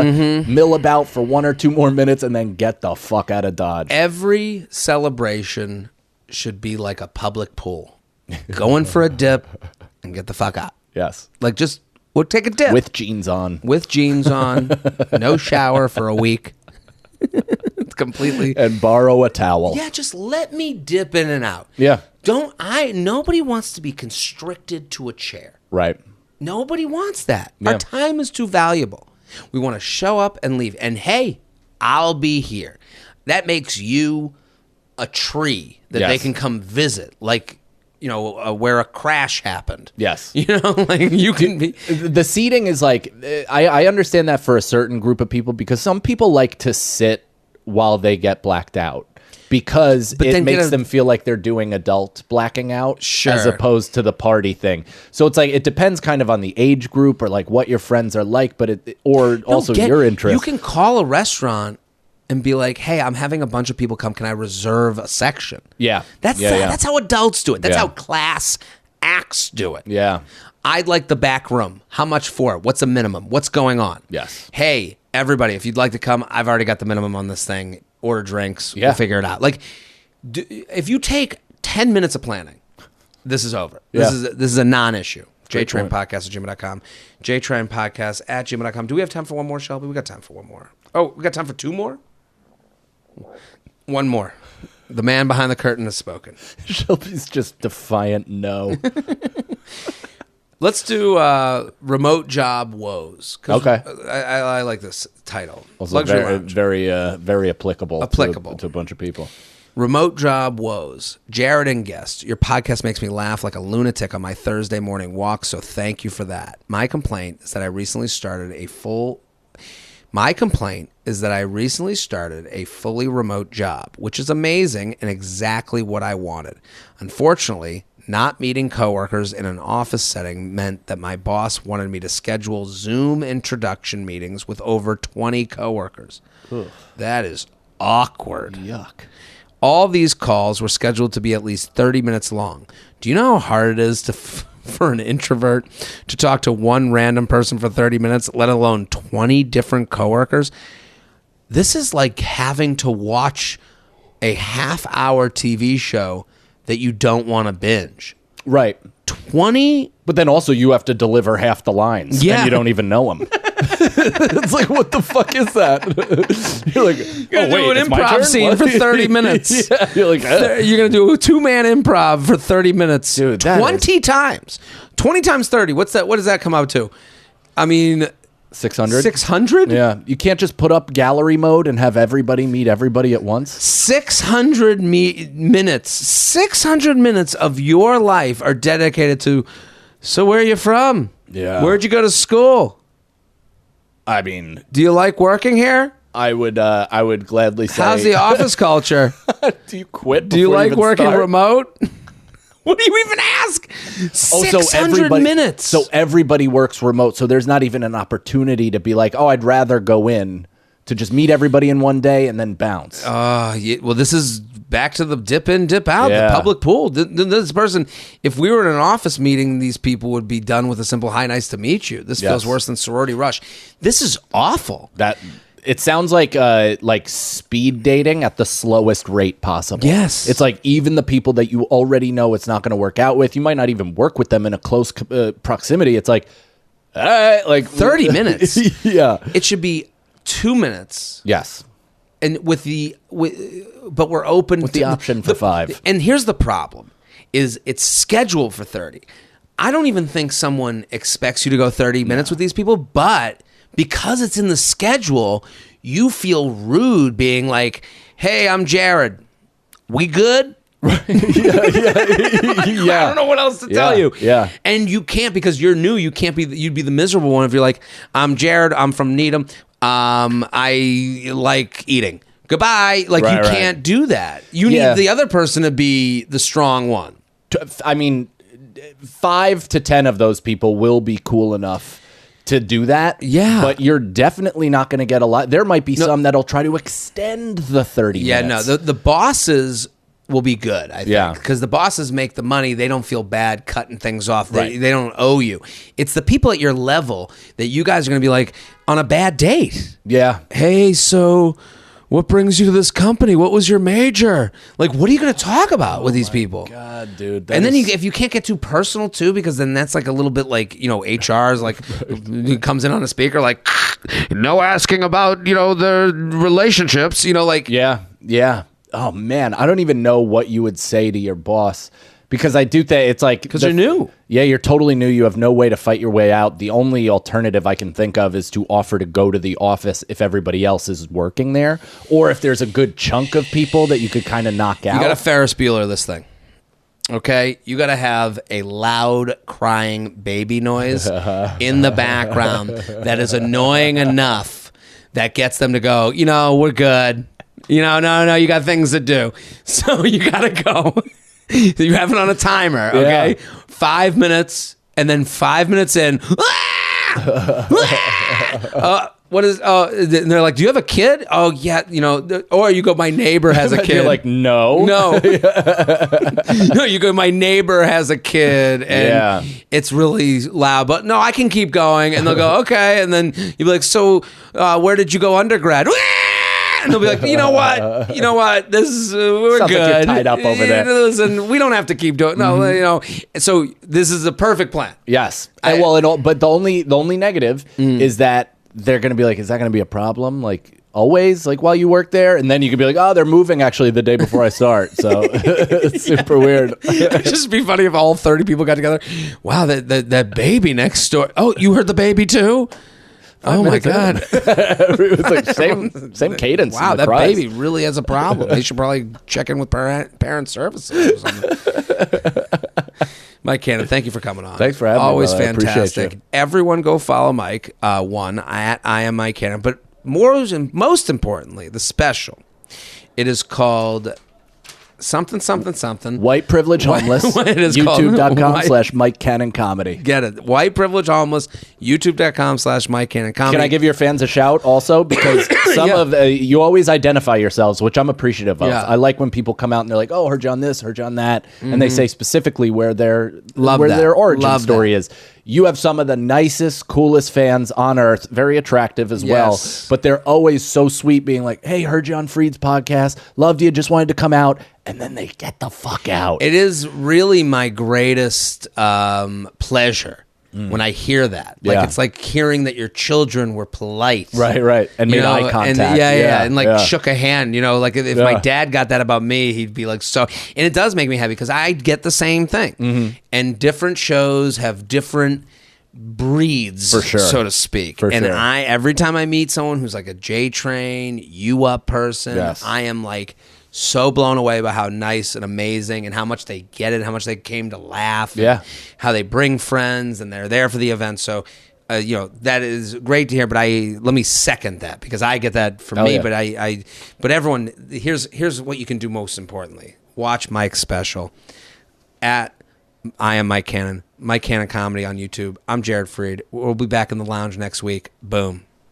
mill about for 1 or 2 more minutes, and then get the fuck out of Dodge. Every celebration should be like a public pool. Go in for a dip and get the fuck out. Yes. Like we'll take a dip. With jeans on. No shower for a week. It's completely. And borrow a towel. Yeah, just let me dip in and out. Yeah. Nobody wants to be constricted to a chair. Right. Nobody wants that. Our time is too valuable. We want to show up and leave. And hey, I'll be here. That makes you a tree that they can come visit. Like, where a crash happened. Yes. Like you can be. The seating is like, I understand that for a certain group of people because some people like to sit while they get blacked out. because But it then makes them feel like they're doing adult blacking out Sure. as opposed to the party thing. So it's like it depends kind of on the age group or like what your friends are like, but also your interest. You can call a restaurant and be like, "Hey, I'm having a bunch of people come. Can I reserve a section?" Yeah. That's Yeah, yeah. that's how adults do it. That's Yeah. how class acts do it. Yeah. I'd like the back room. How much for? What's a minimum? What's going on? Yes. Hey, everybody, if you'd like to come, I've already got the minimum on this thing. Order drinks. Yeah. We'll figure it out. Like, if you take 10 minutes of planning, this is over. This is a non-issue. JTrainPodcast@gmail.com. JTrainPodcast@gmail.com. Do we have time for one more, Shelby? We got time for one more. Oh, we got time for two more? One more. The man behind the curtain has spoken. Shelby's just defiant no. Let's do remote job woes. Okay. I like this title. Also Luxury very, lounge. very applicable. Applicable. To a bunch of people. Remote job woes. Jared and guest, your podcast makes me laugh like a lunatic on my Thursday morning walk, so thank you for that. My complaint is that I recently started a fully remote job, which is amazing and exactly what I wanted. Unfortunately, not meeting coworkers in an office setting meant that my boss wanted me to schedule Zoom introduction meetings with over 20 coworkers. That is awkward. Yuck. All these calls were scheduled to be at least 30 minutes long. Do you know how hard it is for an introvert to talk to one random person for 30 minutes, let alone 20 different coworkers? This is like having to watch a half-hour TV show that you don't want to binge. Right. 20? But then also you have to deliver half the lines. Yeah. And you don't even know them. It's like, what the fuck is that? You're like, You're going to do an improv scene for 30 minutes. Yeah, you're like, You're going to do a two-man improv for 30 minutes. Dude, 20 times. 20 times 30. What's that? What does that come out to? I mean, 600? 600? Yeah. You can't just put up gallery mode and have everybody meet everybody at once. 600 minutes. 600 minutes of your life are dedicated to, so where are you from? Yeah. Where'd you go to school? I mean, Do you like working here? I would gladly say. How's the office culture? Do you quit? Do you before like even working start? remote? What do you even ask? Oh, 600 minutes. So everybody works remote. So there's not even an opportunity to be like, oh, I'd rather go in to just meet everybody in one day and then bounce. Yeah, well, this is back to the dip in, dip out, Yeah. the public pool. This person, if we were in an office meeting, these people would be done with a simple "Hi, nice to meet you." This feels Yes. worse than sorority rush. This is awful. That it sounds like speed dating at the slowest rate possible. Yes. It's like even the people that you already know it's not going to work out with, you might not even work with them in a close proximity. It's like, all right, like 30 minutes. Yeah. It should be 2 minutes. Yes. And but we're open With the option for 5. And here's the problem: is it's scheduled for 30. I don't even think someone expects you to go 30 minutes with these people, but because it's in the schedule, you feel rude being like, "Hey, I'm Jared. We good?" Yeah. I don't know what else to tell you. Yeah. And you can't, because you're new. You can't be. You'd be the miserable one if you're like, "I'm Jared. I'm from Needham. I like eating. Goodbye." Like, Right, you right. can't do that. You Yeah. need the other person to be the strong one. I mean, 5 to 10 of those people will be cool enough to do that. Yeah. But you're definitely not going to get a lot. There might be some that'll try to extend the 30 Yeah, minutes. no. The bosses will be good, I think. Yeah. Because the bosses make the money. They don't feel bad cutting things off. They Right. don't owe you. It's the people at your level that you guys are going to be like, on a bad date. Yeah. Hey, so what brings you to this company? What was your major? Like, what are you going to talk about with these people? God, dude. And then if you can't get too personal too, because then that's like a little bit like, HR's like comes in on a speaker like, no asking about, the relationships, like. Yeah. Yeah. Oh, man. I don't even know what you would say to your boss. Because I do think it's like... Because you're new. Yeah, you're totally new. You have no way to fight your way out. The only alternative I can think of is to offer to go to the office if everybody else is working there. Or if there's a good chunk of people that you could kind of knock out. You got to Ferris Bueller this thing. Okay? You got to have a loud crying baby noise in the background that is annoying enough that gets them to go, we're good. No, you got things to do. So you got to go. You have it on a timer, okay? 5 minutes, and then 5 minutes in, what is? And they're like, "Do you have a kid?" Oh yeah, or you go, "My neighbor has a kid." You're like, no. No, you go, "My neighbor has a kid," and it's really loud. But no, I can keep going, and they'll go, "Okay," and then you'll be like, "So, where did you go undergrad?" And they'll be like, you know what? This is we're Sounds good. like you're tied up over there. Listen, we don't have to keep doing. No, So this is a perfect plan. Yes. But the only negative is that they're going to be like, is that going to be a problem? Like always, like while you work there, and then you could be like, oh, they're moving actually the day before I start. So it's super weird. It'd just be funny if all 30 people got together. Wow, that baby next door. Oh, you heard the baby too? Oh my God! It was like same cadence. Wow, that baby really has a problem. They should probably check in with parent services or something. Mike Cannon, thank you for coming on. Thanks for having me. Always Brother. I appreciate fantastic. you. Everyone go follow Mike, at I am Mike Cannon. But most importantly, the special. It is called something. White Privilege Homeless. It is called YouTube.com/Mike Cannon Comedy. Get it. White Privilege Homeless. YouTube.com/Mike Cannon Comedy. Can I give your fans a shout also? Because you always identify yourselves, which I'm appreciative of. Yeah. I like when people come out and they're like, oh, heard you on this, heard you on that. And they say specifically where their origin story is. You have some of the nicest, coolest fans on earth, very attractive as well. But they're always so sweet, being like, hey, heard you on Freid's podcast, loved you, just wanted to come out. And then they get the fuck out. It is really my greatest pleasure when I hear that. Like it's like hearing that your children were polite. Right. And made eye contact. And shook a hand. Like if my dad got that about me, he'd be like, so. And it does make me happy because I get the same thing. And different shows have different breeds, for sure, so to speak. I every time I meet someone who's like a JTrain, you up person, I am like so blown away by how nice and amazing and how much they get it, how much they came to laugh, how they bring friends and they're there for the event. So that is great to hear, but let me second that because I get that from me. Yeah. But everyone, here's what you can do most importantly: watch Mike's special at I am Mike Cannon, Mike Cannon Comedy on YouTube. I'm Jared Freid. We'll be back in the lounge next week. Boom.